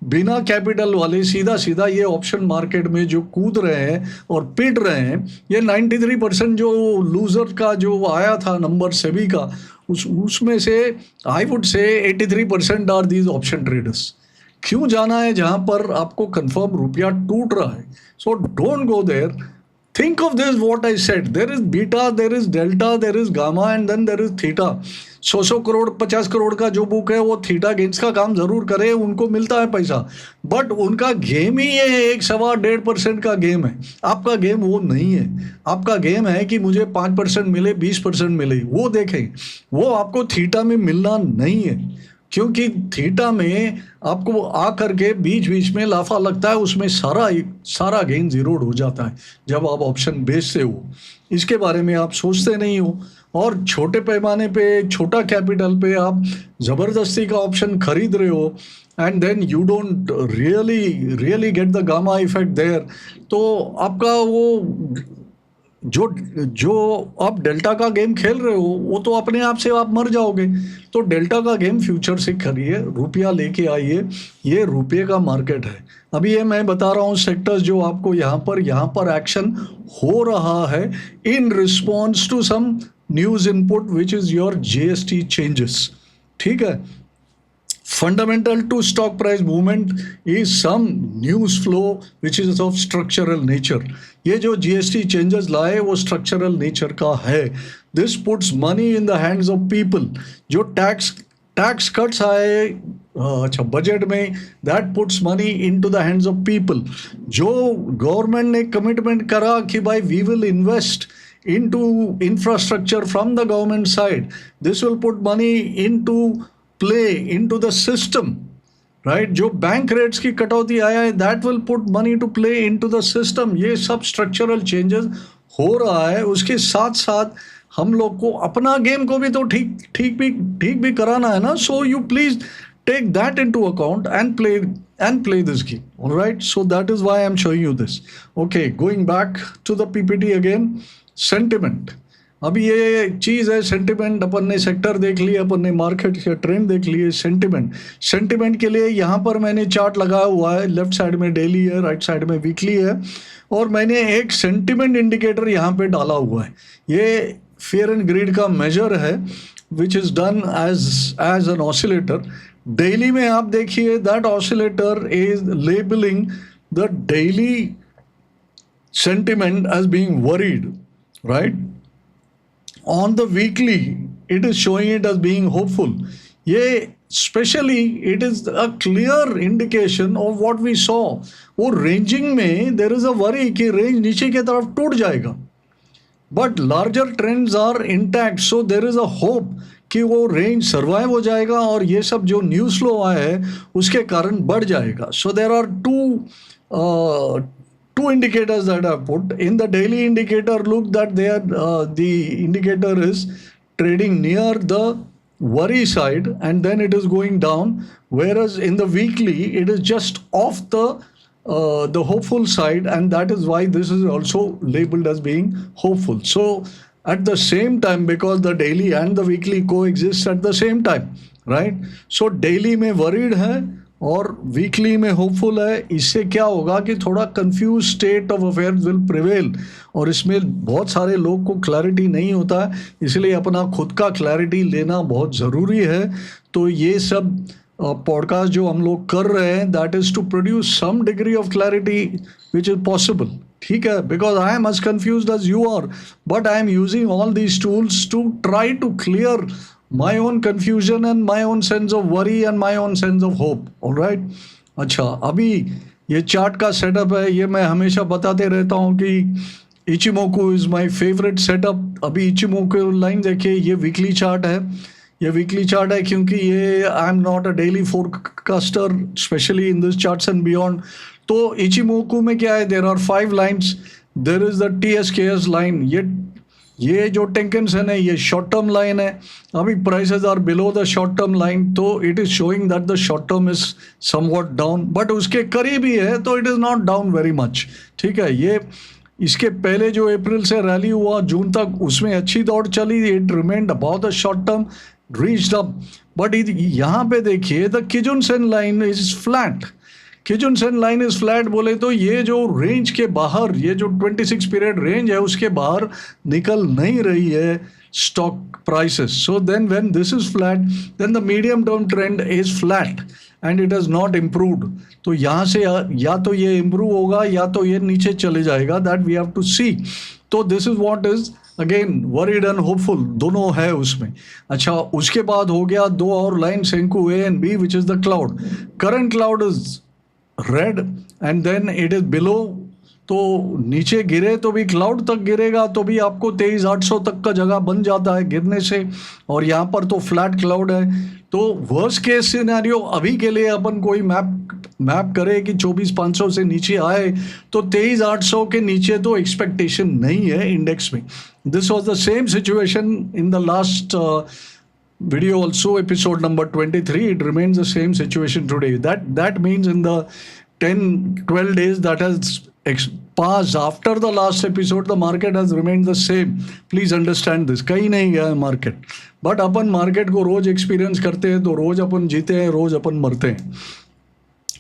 S1: बिना कैपिटल वाले सीधा सीधा ये ऑप्शन मार्केट में जो कूद रहे हैं और पिट रहे हैं, ये 93% जो लूजर का जो आया था नंबर सेबी का, उसमें से I would say 83% are these option traders. क्यों जाना है जहां पर आपको कंफर्म रुपया टूट रहा है? So don't go there. Think of this, what I said. There is beta, there is delta, there is gamma, and then there is theta. 100 crore 50 crore का जो बुक है वो थीटा गेन्स का काम जरूर करे, उनको मिलता है पैसा, बट उनका गेम ही ये 1-1.25% का गेम है। आपका गेम वो नहीं है। आपका गेम है कि मुझे 5% मिले, 20% मिले, वो देखें। वो आपको थीटा में मिलना नहीं है, क्योंकि थीटा में आपको आ करके बीच बीच में लाफा लगता है, उसमें सारा गेन जीरोड हो जाता है जब आप ऑप्शन बेचते हो। इसके बारे में आप सोचते नहीं हो, और छोटे पैमाने पे, छोटा कैपिटल पे आप ज़बरदस्ती का ऑप्शन खरीद रहे हो, and then you don't really get the gamma effect there. तो आपका वो जो आप डेल्टा का गेम खेल रहे हो, वो तो अपने आप से आप मर जाओगे। तो डेल्टा का गेम फ्यूचर से करिए, रुपया लेके आइए, ये रुपये का मार्केट है। अभी ये मैं बता रहा हूँ सेक्टर्स जो आपको यहाँ पर एक्शन हो रहा है in response to some news input which is your GST changes. ठीक है। Fundamental to stock price movement is some news flow which is of structural nature. ये जो GST changes लाए वो structural nature का है. This puts money in the hands of people. जो tax cuts आए अच्छा बजट में, that puts money into the hands of people. जो गवर्नमेंट ने कमिटमेंट करा कि भाई we will invest into infrastructure from the government side, this will put money into play into the system, right? जो बैंक रेट्स की कटौती आया है, that will put money to play into the system. ये सब structural changes हो रहा है, उसके साथ साथ हम लोग को अपना गेम को भी तो ठीक भी कराना है ना. So you please take that into account and play this game. All right, so that is why I'm showing you this. Okay, going back to the PPT again. Sentiment. अभी ये चीज़ है सेंटिमेंट. अपन ने सेक्टर देख लिए, अपन ने मार्केट के ट्रेंड देख लिए. सेंटिमेंट के लिए यहाँ पर मैंने चार्ट लगाया हुआ है. लेफ्ट साइड में डेली है, राइट साइड में वीकली है, और मैंने एक सेंटिमेंट इंडिकेटर यहाँ पे डाला हुआ है. ये फियर एंड ग्रीड का मेजर है which is done as an oscillator. Daily में आप देखिए that oscillator is labelling the daily sentiment as being worried, right. On the weekly it is showing it as being hopeful. ये specially it is a clear indication of what we saw. वो रेंजिंग में देयर इज अ वरी कि रेंज नीचे की तरफ टूट जाएगा, but larger trends are intact. So there is a hope कि वो रेंज सर्वाइव हो जाएगा और ये सब जो न्यूज़ फ्लो आया है उसके कारण बढ़ जाएगा. So there are two indicators that I put in the daily indicator. Look that they are the indicator is trading near the worry side and then it is going down, whereas in the weekly it is just off the hopeful side, and that is why this is also labeled as being hopeful. So at the same time, because the daily and the weekly coexist at the same time, right? So daily में worried है और वीकली में होपफुल है. इससे क्या होगा कि थोड़ा confuse state of affairs will prevail, और इसमें बहुत सारे लोग को क्लैरिटी नहीं होता है, इसलिए अपना खुद का क्लैरिटी लेना बहुत ज़रूरी है. तो ये सब पॉडकास्ट जो हम लोग कर रहे हैं, that is to produce some degree of clarity which is possible. ठीक है, because I am as confused as you are, but I am using all these tools to try to clear my own confusion and my own sense of worry and my own sense of hope. All right. अच्छा, अभी ये चार्ट का सेटअप है, ये मैं हमेशा बताते रहता हूँ कि Ichimoku is my favourite setup. अभी इचिमोकू लाइन देखिए, ये वीकली चार्ट है. ये वीकली चार्ट है क्योंकि ये I am not a daily forecaster, specially in this charts and beyond. तो इचिमोकू में क्या है, there are 5 lines. There is the TSKS line. ये जो टेंकेनसन है ये शॉर्ट टर्म लाइन है. अभी prices are below the short term line, तो it is showing that the short term is somewhat down, but उसके करीब ही है तो it is not down very much. ठीक है, ये इसके पहले जो अप्रैल से रैली हुआ जून तक, उसमें अच्छी दौड़ चली. It remained about the short term, reached up. But यहाँ पे देखिए the kijun sen line is flat. Kijun sen line is flat बोले तो ये जो रेंज के बाहर, ये जो 26 पीरियड रेंज है उसके बाहर निकल नहीं रही है stock prices. So then when this is flat, then the medium term trend is flat and it has not improved. तो यहाँ से या तो ये इम्प्रूव होगा या तो ये नीचे चले जाएगा. दैट वी हैव टू सी. तो this is what is again worried and hopeful, दोनों है उसमें. अच्छा, उसके बाद हो गया 2 और line, senkou A and B, which is the cloud. Current cloud is red and then it is below. तो नीचे गिरे तो भी, क्लाउड तक गिरेगा तो भी आपको 23,800 तक का जगह बन जाता है गिरने से, और यहाँ पर तो फ्लैट क्लाउड है. तो वर्स्ट केस सिनेरियो अभी के लिए अपन कोई मैप करे कि 24,500 से नीचे आए, तो 23,800 के नीचे तो एक्सपेक्टेशन नहीं है इंडेक्स में. This was the same situation in the last video also, episode number 23. It remains the same situation today. That means in the 10-12 days that has passed after the last episode, the market has remained the same. Please understand this. कहीं नहीं गया है मार्केट, बट अपन मार्केट को रोज एक्सपीरियंस करते हैं, तो रोज अपन जीते हैं, रोज अपन मरते हैं.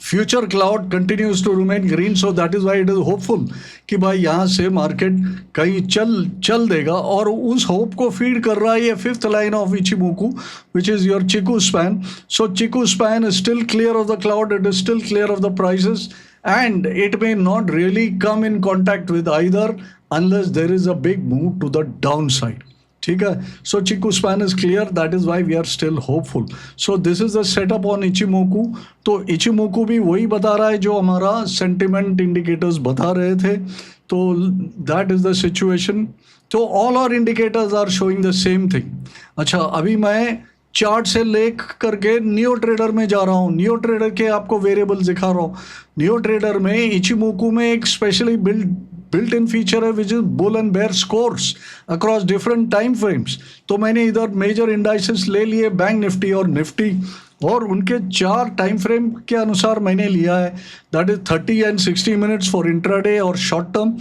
S1: Future cloud continues to remain green, so that is why it is hopeful कि भाई यहाँ से मार्केट कहीं चल देगा. और उस होप को फीड कर रहा है ये 5th line of Ichimoku, which is your chikou span. So chikou span is still clear of the cloud, it is still clear of the prices, and it may not really come in contact with either unless there is a big move to the downside. ठीक है, so chikou span is clear, that is why we are still hopeful. So this is the setup on Ichimoku. तो इचिमोकू भी वही बता रहा है जो हमारा सेंटिमेंट इंडिकेटर्स बता रहे थे. तो दैट इज द सिचुएशन. तो all our indicators are showing the same thing. अच्छा, अभी मैं चार्ट से लेक करके नियो ट्रेडर में जा रहा हूँ. नियो ट्रेडर के आपको वेरिएबल्स दिखा रहा हूँ. नियो ट्रेडर में इचिमोकू में एक specially build built in feature है which is bull and bear scores across different time frames. तो मैंने इधर मेजर इंडाइसेस ले लिए, बैंक निफ्टी और निफ्टी, और उनके 4 टाइम फ्रेम के अनुसार मैंने लिया है, that is 30 and 60 minutes for intraday और short term,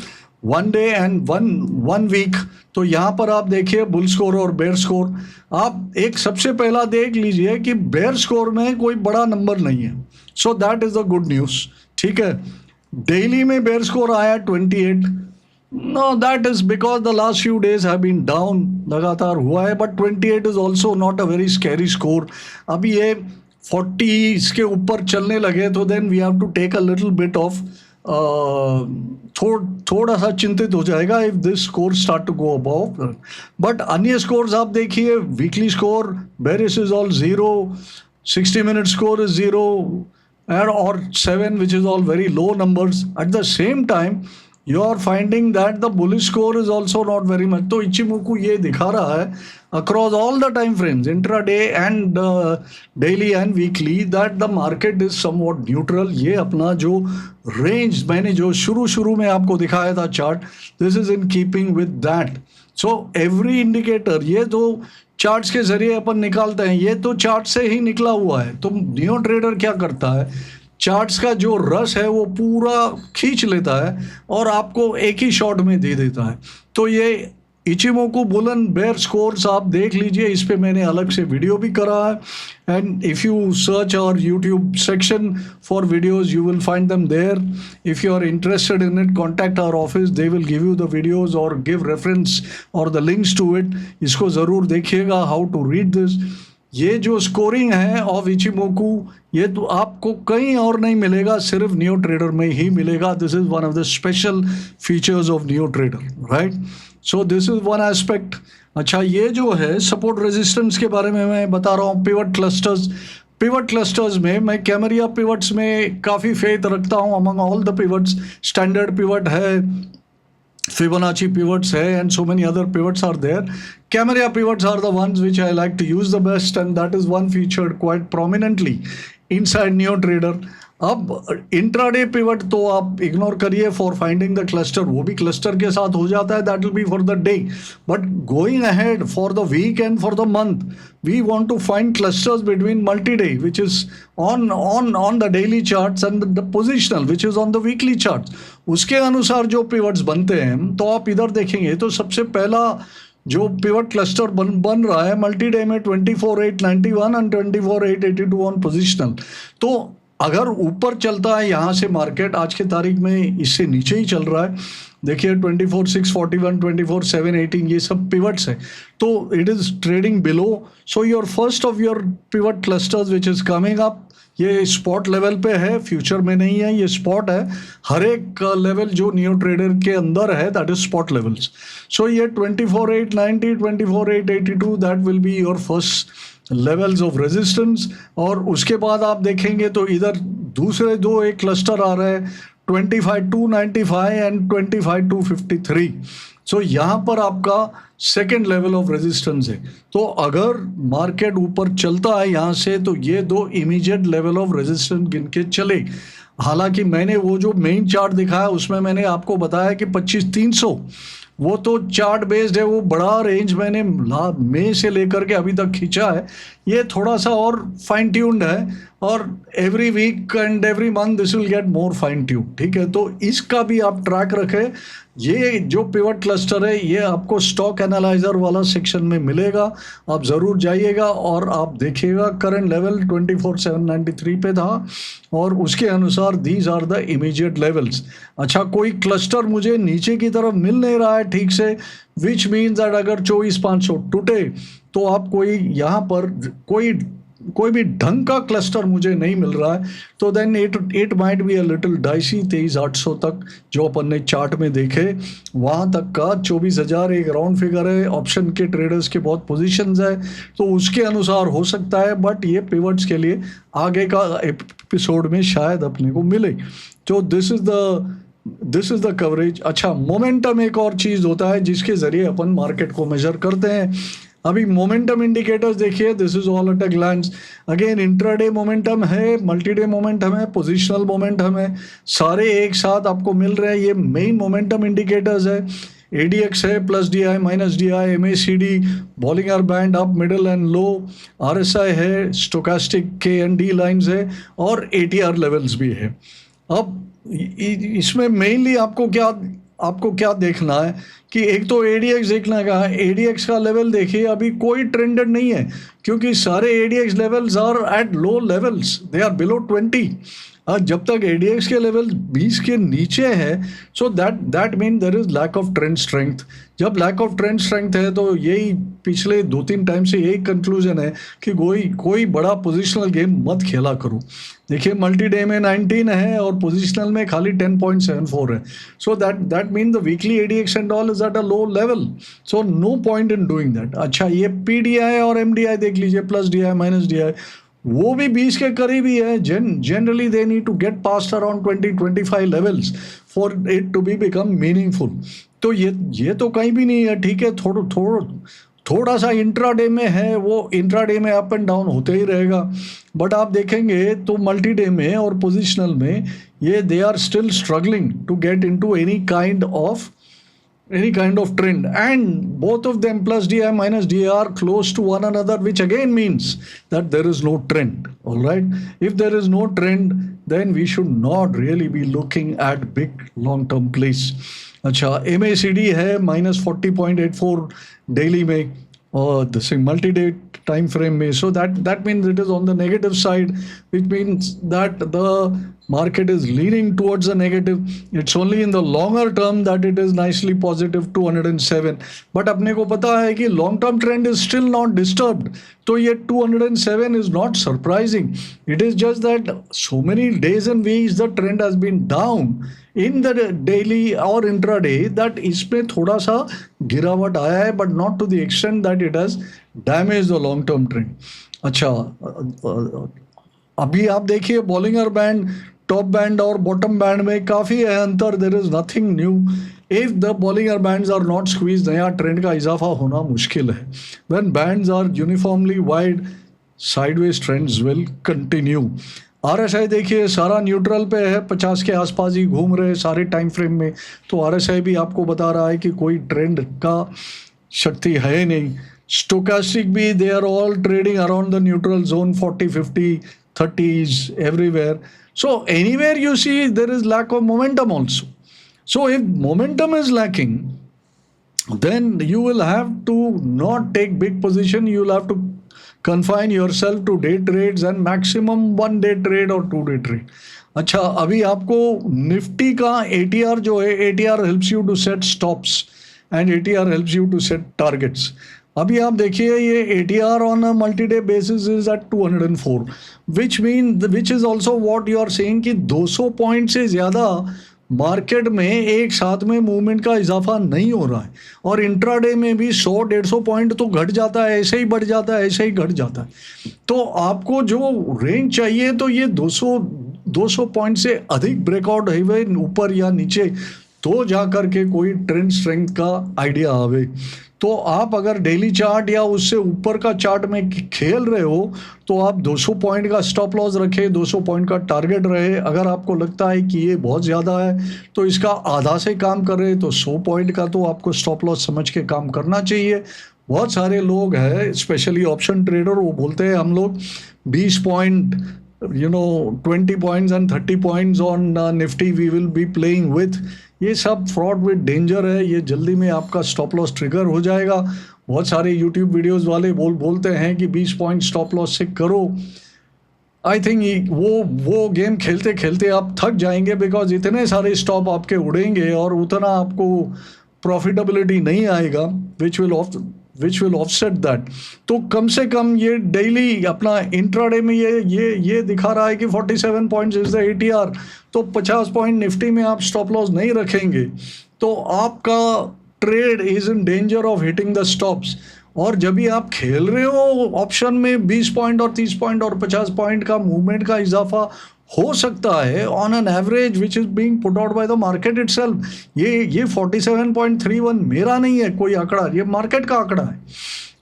S1: 1 day and one week. तो यहाँ पर आप देखिए बुल स्कोर और बेयर स्कोर। आप एक सबसे पहला देख लीजिए कि बेयर स्कोर में कोई बड़ा नंबर नहीं है, so that is the good news. ठीक है, डेली में बेयर स्कोर आया 28। No, that is because the last few days have been down, लगातार हुआ है, but 28 is also not a very scary score. अभी ये 40 के ऊपर चलने लगे तो then we have to take a little bit of थोड़ा सा चिंतित हो जाएगा if this score start to go above. But अन्य स्कोर्स आप देखिए, weekly score berries is all 0, 60 minute score is 0 and or 7, which is all very low numbers. At the same time you are finding that the bullish score is also not very much. तो इचिमोकू ये दिखा रहा है across all the time frames, intraday and daily and weekly, that the market is somewhat neutral. ये अपना जो range मैंने जो शुरू में आपको दिखाया था chart, this is in keeping with that. So every indicator, ये जो चार्ट्स के जरिए अपन निकालते हैं, ये तो चार्ट से ही निकला हुआ है। तो नियो ट्रेडर क्या करता है, चार्ट्स का जो रस है वो पूरा खींच लेता है और आपको एक ही शॉट में दे देता है। तो ये Ichimoku bull and bear scores आप देख लीजिए, इस पे मैंने अलग से वीडियो भी करा है, and if you search our YouTube section for videos you will find them there. If you are interested in it, contact our office, they will give you the videos और गिव रेफरेंस और द लिंक्स टू इट। इसको ज़रूर देखिएगा, हाउ टू रीड दिस। ये जो स्कोरिंग है ऑफ इचिमोकू, ये तो आपको कहीं और नहीं मिलेगा, सिर्फ नियो ट्रेडर में ही मिलेगा। This is one of the special features of neo trader, right? So this is one aspect. अच्छा, ये जो है सपोर्ट रेजिस्टेंस के बारे में मैं बता रहा हूँ। पिवट क्लस्टर्स में मैं कैमरिया पिवट्स में काफ़ी फेथ रखता हूँ among all the pivots. Standard pivot है, Fibonacci pivots hai, and so many other pivots are there. Camarilla pivots are the ones which I like to use the best, and that is one featured quite prominently inside NeoTrader. अब इंट्राडे पिवट तो आप इग्नोर करिए फॉर फाइंडिंग द क्लस्टर, वो भी क्लस्टर के साथ हो जाता है, that will be for the day. But going ahead for the week and for the month, we want to find clusters between multi day which is on the daily charts and the positional which is on the weekly charts. उसके अनुसार जो पिवट्स बनते हैं, तो आप इधर देखेंगे तो सबसे पहला जो पिवट क्लस्टर बन रहा है मल्टी डे में 24,891 एंड 24,882 ऑन पोजिशनल। तो अगर ऊपर चलता है यहाँ से मार्केट, आज के तारीख में इससे नीचे ही चल रहा है, देखिए 24,641, 24,718 ये सब पिवट्स है, तो it is trading below. So your first of your pivot clusters which is coming up, ये स्पॉट लेवल पे है, फ्यूचर में नहीं है, ये स्पॉट है। हर एक लेवल जो नियो ट्रेडर के अंदर है दैट इज स्पॉट लेवल्स। सो ये 24,890, 24,882 that will be your first levels of resistance. और उसके बाद आप देखेंगे तो इधर दूसरे दो एक क्लस्टर आ रहे हैं 25,295 एंड 25,253। सो यहाँ पर आपका सेकेंड लेवल ऑफ रेजिस्टेंस है। तो अगर मार्केट ऊपर चलता है यहाँ से, तो ये दो इमीडिएट लेवल ऑफ रेजिस्टेंस गिन के चले। हालांकि मैंने वो जो मेन चार्ट दिखाया उसमें मैंने आपको बताया कि 25,300 वो तो चार्ट बेस्ड है, वो बड़ा रेंज मैंने मई से लेकर के अभी तक खींचा है। ये थोड़ा सा और फाइन ट्यून्ड है, और every week and every month this will get more fine tune. ठीक है, तो इसका भी आप ट्रैक रखें। ये जो पिवट क्लस्टर है ये आपको स्टॉक एनालाइजर वाला सेक्शन में मिलेगा, आप ज़रूर जाइएगा और आप देखिएगा। करंट लेवल 24,793 पे था और उसके अनुसार these are the immediate levels. अच्छा, कोई क्लस्टर मुझे नीचे की तरफ मिल नहीं रहा है ठीक से, विच मीन्स दैट अगर 24,500 टूटे तो आप कोई यहाँ पर कोई भी ढंग का क्लस्टर मुझे नहीं मिल रहा है, तो then it might be a little dicey. 23,800 तक जो अपन ने चार्ट में देखे, वहाँ तक का 24,000 एक राउंड फिगर है। ऑप्शन के ट्रेडर्स के बहुत पोजीशंस है, तो उसके अनुसार हो सकता है, बट ये पिवट्स के लिए आगे का एपिसोड में शायद अपने को मिले। तो दिस इज़ द कवरेज। अच्छा, मोमेंटम एक और चीज़ होता है जिसके ज़रिए अपन मार्केट को मेजर करते हैं। अभी मोमेंटम इंडिकेटर्स देखिए, this is all at a glance. Again intraday momentum है, मल्टी डे मोमेंटम है, पोजिशनल मोमेंटम है, सारे एक साथ आपको मिल रहे हैं। ये मेन मोमेंटम इंडिकेटर्स है। एडीएक्स है, plus D I minus D I, M A C D, Bollinger band up middle and low, R S I है, स्टोकास्टिक के एंड डी लाइन्स है, और ए टी आर लेवल्स भी है। अब इसमें मेनली आपको क्या देखना है कि एक तो एडीएक्स देखना का है। एडीएक्स का लेवल देखिए, अभी कोई ट्रेंडेड नहीं है, क्योंकि सारे ADX levels are at low levels, they are below 20। जब तक एडीएक्स के लेवल 20 के नीचे है, so that mean there is lack of trend strength. जब लैक ऑफ ट्रेंड स्ट्रेंथ है तो यही पिछले 2-3 टाइम से यही कंक्लूजन है कि कोई बड़ा पोजिशनल गेम मत खेला करो। देखिए मल्टी डे में 19 है और पोजिशनल में खाली 10.74 है। So that mean the weekly ADX and all is at a low level, so no point in doing that. अच्छा, ये पीडीआई और एमडीआई देख लीजिए, प्लस डीआई माइनस डीआई, वो भी 20 के करीब ही है। Generally they need to get past around 20-25 levels for it to be become meaningful. तो ये तो कहीं भी नहीं है, ठीक है। थोड़ा सा इंट्राडे में है, वो इंट्राडे में अप एंड डाउन होते ही रहेगा। बट आप देखेंगे तो मल्टी डे में और पोजिशनल में ये they are still struggling to get into any kind of trend, and both of them plus DI minus DI are close to one another, which again means that there is no trend. All right, if there is no trend, then we should not really be looking at big long term plays. अच्छा, MACD है -40.84 डेली में और this multi day time frame में, so that means it is on the negative side, which means that the market is leaning towards the negative. It's only in the longer term that it is nicely positive 207, but अपने को पता है कि long term trend is still not disturbed, तो ये 207 is not surprising. It is just that so many days and weeks the trend has been down in the daily or intraday that इसमें थोड़ा सा गिरावट आया है, but not to the extent that it has damaged the long term trend. अच्छा, अभी आप देखिए बॉलिंगर बैंड, टॉप बैंड और बॉटम बैंड में काफ़ी है अंतर। There is nothing new. If the Bollinger bands are not squeeze, नया ट्रेंड का इजाफा होना मुश्किल है। When bands are uniformly wide, sideways trends will continue. RSI देखिए सारा न्यूट्रल पे है, 50 के आसपास ही घूम रहे सारे टाइम फ्रेम में, तो आरएसआई भी आपको बता रहा है कि कोई ट्रेंड का शक्ति है नहीं। स्टोकास्टिक भी, they are all trading around the neutral zone, 40, 50, 30s everywhere. So anywhere you see there is lack of momentum also. So if momentum is lacking, then you will have to not take big position. You will have to confine yourself to day trades and maximum 1 day trade or 2 day trade. अच्छा, अभी आपको निफ्टी का ATR जो है, ATR helps you to set stops and ATR helps you to set targets. अभी आप देखिए ये ATR on a multi-day basis is at 204, which is also what you are saying कि 200 पॉइंट से ज़्यादा मार्केट में एक साथ में मूवमेंट का इजाफा नहीं हो रहा है, और इंट्राडे में भी 100-150 पॉइंट तो घट जाता है, ऐसे ही बढ़ जाता है, ऐसे ही घट जाता है। तो आपको जो रेंज चाहिए तो ये 200 पॉइंट से अधिक ब्रेकआउट हुए ऊपर या नीचे, तो जा कर के कोई ट्रेंड स्ट्रेंथ का आइडिया आवे। तो आप अगर डेली चार्ट या उससे ऊपर का चार्ट में खेल रहे हो तो आप 200 पॉइंट का स्टॉप लॉस रखें, 200 पॉइंट का टारगेट रहे। अगर आपको लगता है कि ये बहुत ज़्यादा है तो इसका आधा से काम कर रहे तो 100 पॉइंट का तो आपको स्टॉप लॉस समझ के काम करना चाहिए। बहुत सारे लोग हैं, स्पेशली ऑप्शन ट्रेडर, वो बोलते हैं हम लोग 20 point 20 points and 30 points on Nifty we will be playing with. ये सब फ्रॉड विद डेंजर है, ये जल्दी में आपका स्टॉप लॉस ट्रिगर हो जाएगा। बहुत सारे यूट्यूब वीडियोस वाले बोलते हैं कि 20 पॉइंट स्टॉप लॉस से करो। आई थिंक वो गेम खेलते खेलते आप थक जाएंगे, बिकॉज इतने सारे स्टॉप आपके उड़ेंगे और उतना आपको प्रॉफिटेबिलिटी नहीं आएगा विच विल ऑफसेट दैट। तो कम से कम ये डेली अपना इंट्राडे में ये दिखा रहा है कि 47 पॉइंट्स इज द ATR, तो 50 पॉइंट निफ्टी में आप स्टॉप लॉस नहीं रखेंगे तो आपका trade is in danger of hitting the stops. और जब भी आप खेल रहे हो ऑप्शन में 20 पॉइंट और 30 पॉइंट और 50 पॉइंट का मूवमेंट का इजाफा हो सकता है on an average which is being put out by the market itself. ये 47.31 मेरा नहीं है कोई आंकड़ा, ये मार्केट का आंकड़ा है।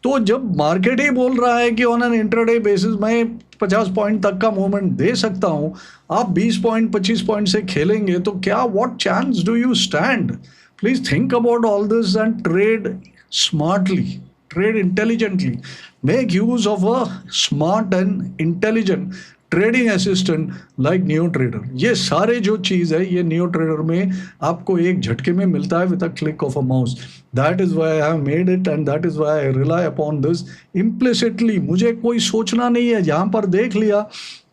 S1: तो जब मार्केट ही बोल रहा है कि ऑन एन इंट्राडे बेसिस मैं 50 पॉइंट तक का मूवमेंट दे सकता हूं, आप 20 पॉइंट 25 पॉइंट से खेलेंगे तो क्या, what chance do you stand? Please think about all this and trade smartly, trade intelligently, make use of a smart and intelligent trading assistant like neo trader. ये सारे जो चीज़ है ये नियो ट्रेडर में आपको एक झटके में मिलता है with a click of a mouse. That is Y I have made it and that is Y I rely upon this implicitly. मुझे कोई सोचना नहीं है, यहाँ पर देख लिया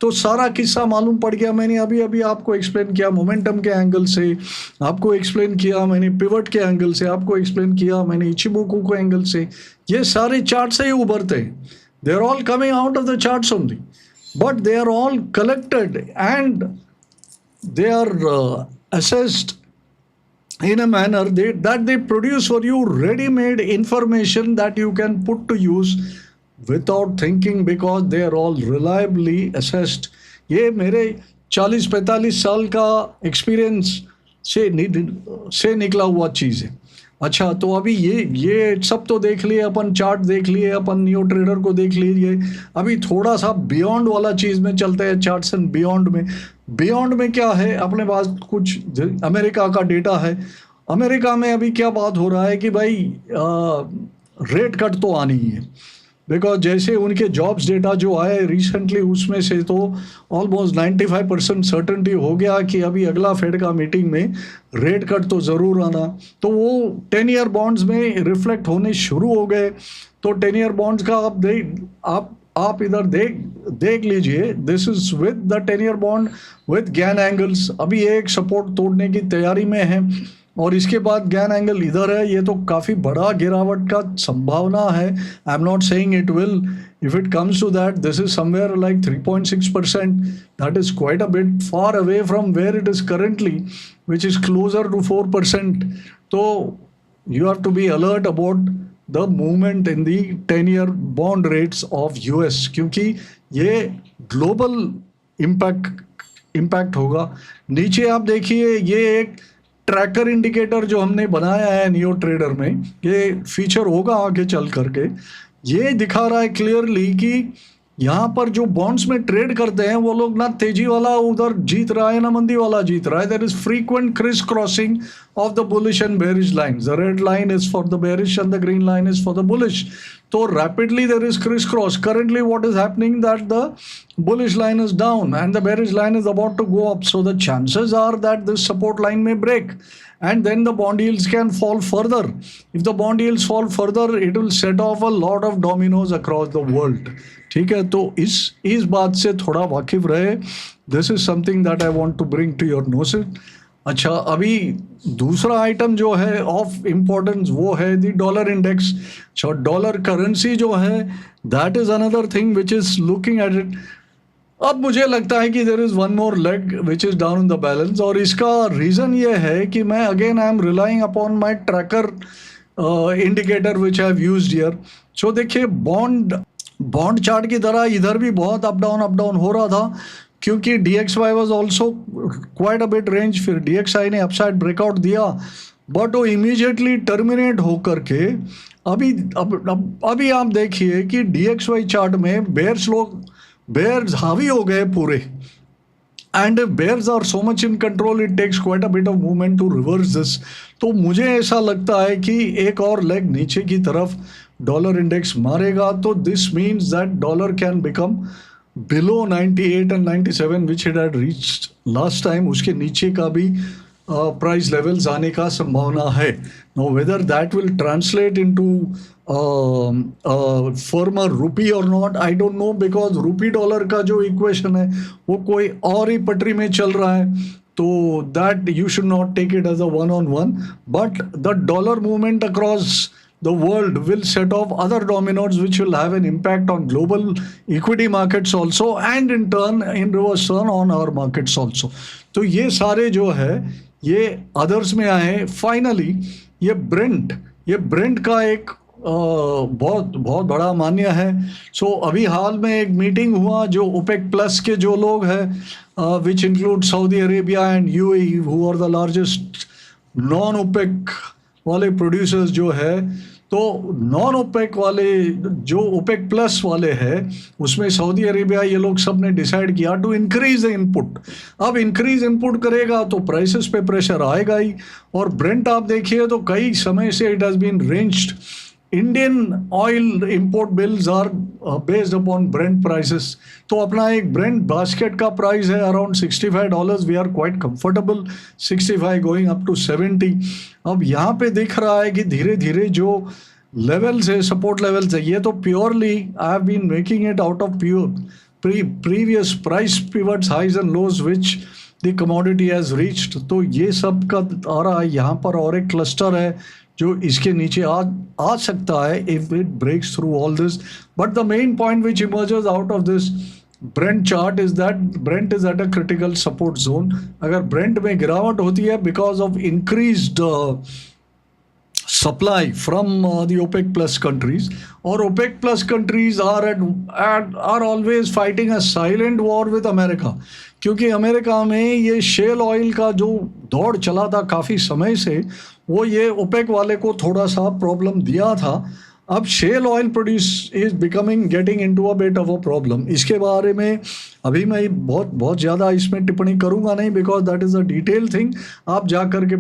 S1: तो सारा किस्सा मालूम पड़ गया। मैंने अभी अभी आपको एक्सप्लेन किया मोमेंटम के एंगल से, आपको एक्सप्लेन किया मैंने पिवट के एंगल से, आपको एक्सप्लेन किया मैंने इचिबुकु के एंगल से। ये सारे चार्ट से ही उभरते हैं, they are all coming out of the charts only, but they are all collected and they are assessed in a manner that they produce for you ready-made information that you can put to use without thinking, because they are all reliably assessed. ये मेरे 40-45 साल का एक्सपीरियंस से निकला हुआ चीज़ है। अच्छा, तो अभी ये सब तो देख लिए अपन, चार्ट देख लिए अपन, नियो ट्रेडर को देख लीजिए। अभी थोड़ा सा बियॉन्ड वाला चीज़ में चलते हैं, चार्ट्स एंड बियॉन्ड में। बियॉन्ड में क्या है, अपने पास कुछ अमेरिका का डेटा है। अमेरिका में अभी क्या बात हो रहा है कि भाई रेट कट तो आनी ही है, बिकॉज जैसे उनके जॉब्स डेटा जो आए रिसेंटली उसमें से तो ऑलमोस्ट 95% सर्टेनिटी हो गया कि अभी अगला फेड का मीटिंग में रेट कट तो ज़रूर आना। तो वो 10 ईयर बॉन्ड्स में रिफ्लेक्ट होने शुरू हो गए। तो 10 ईयर बॉन्ड्स का आप इधर देख लीजिए, this is with the 10 year bond with Gann angles अभी एक सपोर्ट तोड़ने की तैयारी में है, और इसके बाद गैन एंगल इधर है। ये तो काफ़ी बड़ा गिरावट का संभावना है। I am not saying it will, if it comes to that, this is somewhere like 3.6%, that is quite a bit far away from where it is currently, which is closer to 4%। तो you have to be alert about the movement in the 10 year bond rates of US, क्योंकि ये ग्लोबल इम्पैक्ट होगा। नीचे आप देखिए, ये एक ट्रैकर इंडिकेटर जो हमने बनाया है नियो ट्रेडर में, ये फीचर होगा आगे चल करके, ये दिखा रहा है क्लियरली कि यहाँ पर जो बॉन्ड्स में ट्रेड करते हैं वो लोग ना तेजी वाला उधर जीत रहा है ना मंदी वाला जीत रहा है। There is frequent criss crossing of the bullish and bearish lines. The red line is for the bearish and the green line is for the bullish. तो rapidly there is crisscross. Currently what is happening that the bullish line is down and the bearish line is about to go up. So the chances are that this support line may break and then the bond yields can fall further. If the bond yields fall further, it will set off a lot of dominoes across the world. ठीक है, तो इस बात से थोड़ा वाकिफ रहे। This is something that I want to bring to your notice. अच्छा, अभी दूसरा आइटम जो है ऑफ इम्पोर्टेंस वो है द डॉलर इंडेक्स। अच्छा, डॉलर करेंसी जो है that is another thing which is looking at it. अब मुझे लगता है कि there is one more leg which is down in the balance, और इसका रीज़न ये है कि मैं again I am relying upon my tracker indicator which I have used here. So देखिए, बॉन्ड चार्ट की तरह इधर भी बहुत अप डाउन हो रहा था, क्योंकि DXY was also quite a bit range. फिर DXY ने अपसाइड ब्रेकआउट दिया, बट वो इमीडिएटली टर्मिनेट होकर के अभी आप देखिए कि DXY चार्ट में बेयर्स हावी हो गए पूरे, and bears are so much in control, it takes quite a bit of movement to reverse this. तो मुझे ऐसा लगता है कि एक और लेग नीचे की तरफ डॉलर इंडेक्स मारेगा, तो this means that dollar can become below 98 and 97 which it had reached last time, उसके नीचे का भी प्राइस लेवल्स आने का संभावना है। Now whether that will translate into firmer rupee or not, I don't know, because रूपी डॉलर का जो इक्वेशन है वो कोई और ही पटरी में चल रहा है। तो that you should not take it as a one-on-one, but the dollar movement across the world will set off other dominoes which will have an impact on global equity markets also, and in reverse turn on our markets also. तो ये सारे जो है ये अदर्स में आए। फाइनली ये ब्रेंट का एक बहुत बड़ा मान्य है। सो अभी हाल में एक मीटिंग हुआ जो ओपेक प्लस के जो लोग हैं which include Saudi Arabia and UAE, who are the largest non OPEC वाले प्रोड्यूसर्स जो है, तो नॉन ओपेक वाले, जो ओपेक प्लस वाले हैं, उसमें सऊदी अरेबिया, ये लोग सब ने डिसाइड किया टू इंक्रीज द इनपुट। अब इंक्रीज इनपुट करेगा तो प्राइसेस पे प्रेशर आएगा ही। और ब्रेंट आप देखिए तो कई समय से it has been ranged. Indian oil import bills are based upon Brent prices. तो अपना एक ब्रेंट बास्केट का प्राइस है around $65। We are quite comfortable, 65 going up to 70। अब यहाँ पे दिख रहा है कि धीरे धीरे जो लेवल्स है, सपोर्ट लेवल्स है, ये तो purely I have been making it out of pure previous price pivots, highs and lows which the commodity has reached. तो ये सब का आ रहा है यहाँ पर। और एक क्लस्टर है जो इसके नीचे आ सकता है if it breaks through all this. But the main point which emerges out of this Brent chart is that Brent is at a critical support zone. अगर ब्रेंट में गिरावट होती है because of increased supply from the OPEC plus countries, or OPEC plus countries are always fighting a silent war with America, क्योंकि अमेरिका में ये शेल ऑयल का जो दौड़ चला था काफ़ी समय से, वो ये ओपेक वाले को थोड़ा सा प्रॉब्लम दिया था। अब shale oil produce is becoming getting into a bit of a problem. इसके बारे में अभी मैं बहुत ज़्यादा इसमें टिप्पणी करूंगा नहीं, because that is a detail thing. आप जा कर के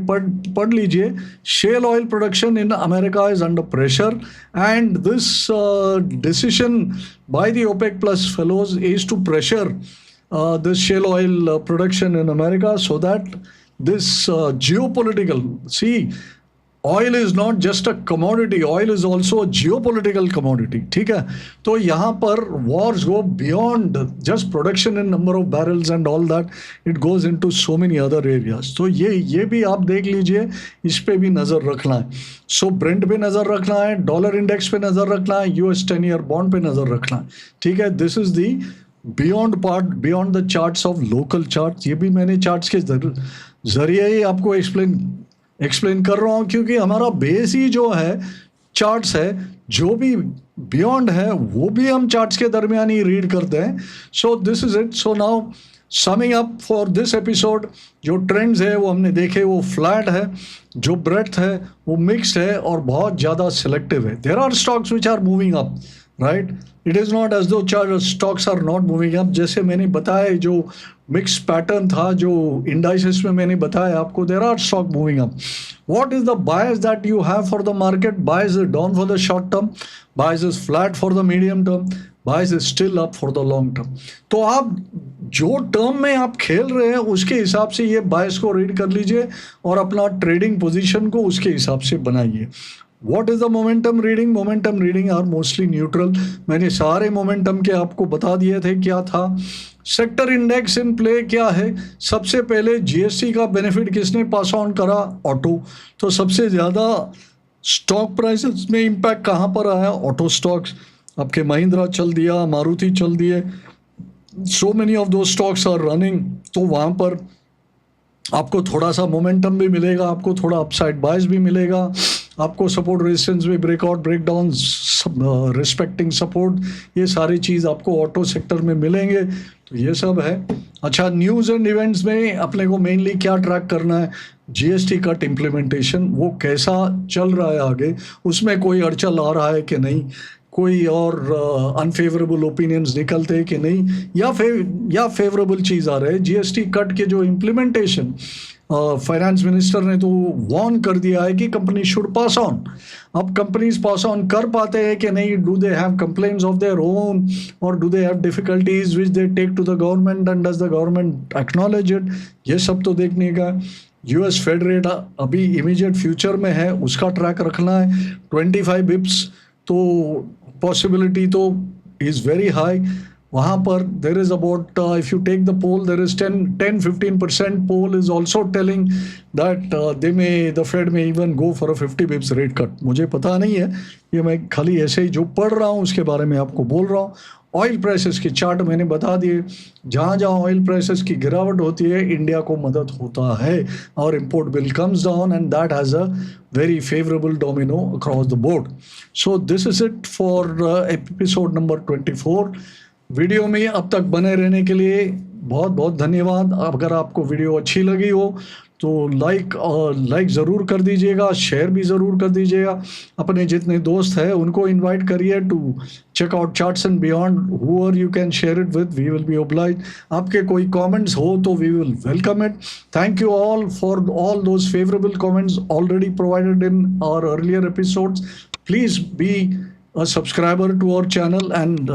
S1: पढ़ लीजिए। Shale oil production in America is under pressure and this decision by the OPEC plus fellows is to pressure this shale oil production in America, so that this geopolitical, see, oil is not just a commodity, oil is also a geopolitical commodity, ठीक है। तो यहाँ पर wars go beyond just production in number of barrels and all that, it goes into so many other areas। तो ये भी आप देख लीजिए, इस पे भी नज़र रखना है। सो ब्रेंट पे नज़र रखना है, डॉलर इंडेक्स पे नज़र रखना है, US 10 year बॉन्ड पे नज़र रखना है, ठीक है। This is the beyond the charts of local charts. ये भी मैंने चार्ट्स के जरिए ही आपको एक्सप्लेन कर रहा हूँ, क्योंकि हमारा बेस ही जो है चार्ट्स है। जो भी बियॉन्ड है वो भी हम चार्ट्स के दरमियान ही रीड करते हैं। सो this is it. So now summing up for this episode, जो ट्रेंड्स है वो हमने देखे, वो फ्लैट है, जो ब्रेड्थ है वो मिक्स्ड है और बहुत ज़्यादा सिलेक्टिव है। There are stocks which are moving up, right. It is not as though stocks are not moving up. जैसे मैंने बताया, जो मिक्स पैटर्न था जो इंडाइसेस में मैंने बताया आपको, there are stock moving up. What is the bias that you have for the market? Bias is down for the short term, bias is flat for the medium term, bias is still up for the long term. तो आप जो टर्म में आप खेल रहे हैं उसके हिसाब से ये बायस को रीड कर लीजिए और अपना ट्रेडिंग पोजीशन को उसके हिसाब से बनाइए। What is the momentum reading? Momentum reading are mostly neutral. मैंने सारे मोमेंटम के आपको बता दिए थे क्या था। सेक्टर इंडेक्स इन प्ले क्या है? सबसे पहले जीएसटी का बेनिफिट किसने पास ऑन करा? ऑटो। तो सबसे ज़्यादा स्टॉक प्राइसेस में इम्पैक्ट कहाँ पर आया? Auto stocks. आपके महिंद्रा चल दिया, मारुति चल दिए, सो मेनी ऑफ दो स्टॉक्स आर रनिंग। तो वहाँ पर आपको थोड़ा सा मोमेंटम भी मिलेगा, आपको थोड़ा अपसाइड बायस भी मिलेगा, आपको सपोर्ट रेजिस्टेंस में ब्रेकआउट ब्रेकडाउन रिस्पेक्टिंग सपोर्ट, ये सारी चीज़ आपको ऑटो सेक्टर में मिलेंगे। तो ये सब है। अच्छा, न्यूज़ एंड इवेंट्स में अपने को मेनली क्या ट्रैक करना है? जीएसटी कट इम्प्लीमेंटेशन, वो कैसा चल रहा है आगे, उसमें कोई अड़चन आ रहा है कि नहीं, कोई और अनफेवरेबल ओपिनियंस निकलते हैं कि नहीं, या फेवरेबल चीज़ आ रहा है। जीएसटी कट के जो इम्प्लीमेंटेशन, फाइनेंस मिनिस्टर ने तो वार्न कर दिया है कि कंपनी शुड पास ऑन। अब कंपनीज पास ऑन कर पाते हैं कि नहीं? Do they have complaints of their own और do they have difficulties which they take to the government and does the government acknowledge it? ये सब तो देखने का। यूएस फेड रेट अभी इमीडिएट फ्यूचर में है, उसका ट्रैक रखना है। 25 बिप्स तो पॉसिबिलिटी तो इज़ वेरी हाई। वहाँ पर there is about, if you take the poll, there is 10-15% poll is also telling that the Fed may even go for a 50 bips rate cut. मुझे पता नहीं है, ये मैं खाली ऐसे ही जो पढ़ रहा हूँ उसके बारे में आपको बोल रहा हूँ। ऑयल प्राइसेस के चार्ट मैंने बता दिए। जहाँ जहाँ ऑयल प्राइसेस की गिरावट होती है, इंडिया को मदद होता है और import bill comes down and that has a very favorable domino across the board. So this is it for episode number 24. Video में अब तक बने रहने के लिए बहुत बहुत धन्यवाद। अगर आपको वीडियो अच्छी लगी हो तो लाइक ज़रूर कर दीजिएगा, शेयर भी ज़रूर कर दीजिएगा। अपने जितने दोस्त हैं उनको इनवाइट करिए to check out charts and beyond. However you can share it with, we will be oblige. आपके कोई कमेंट्स हो तो we will welcome it. Thank you all for all those favourable comments already provided in our earlier episodes. Please be a subscriber to our channel and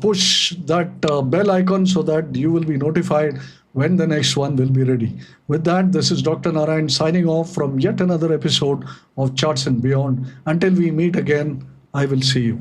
S1: push that bell icon so that you will be notified when the next one will be ready. With that, this is Dr. Narayan signing off from yet another episode of Charts and Beyond. Until we meet again, I will see you.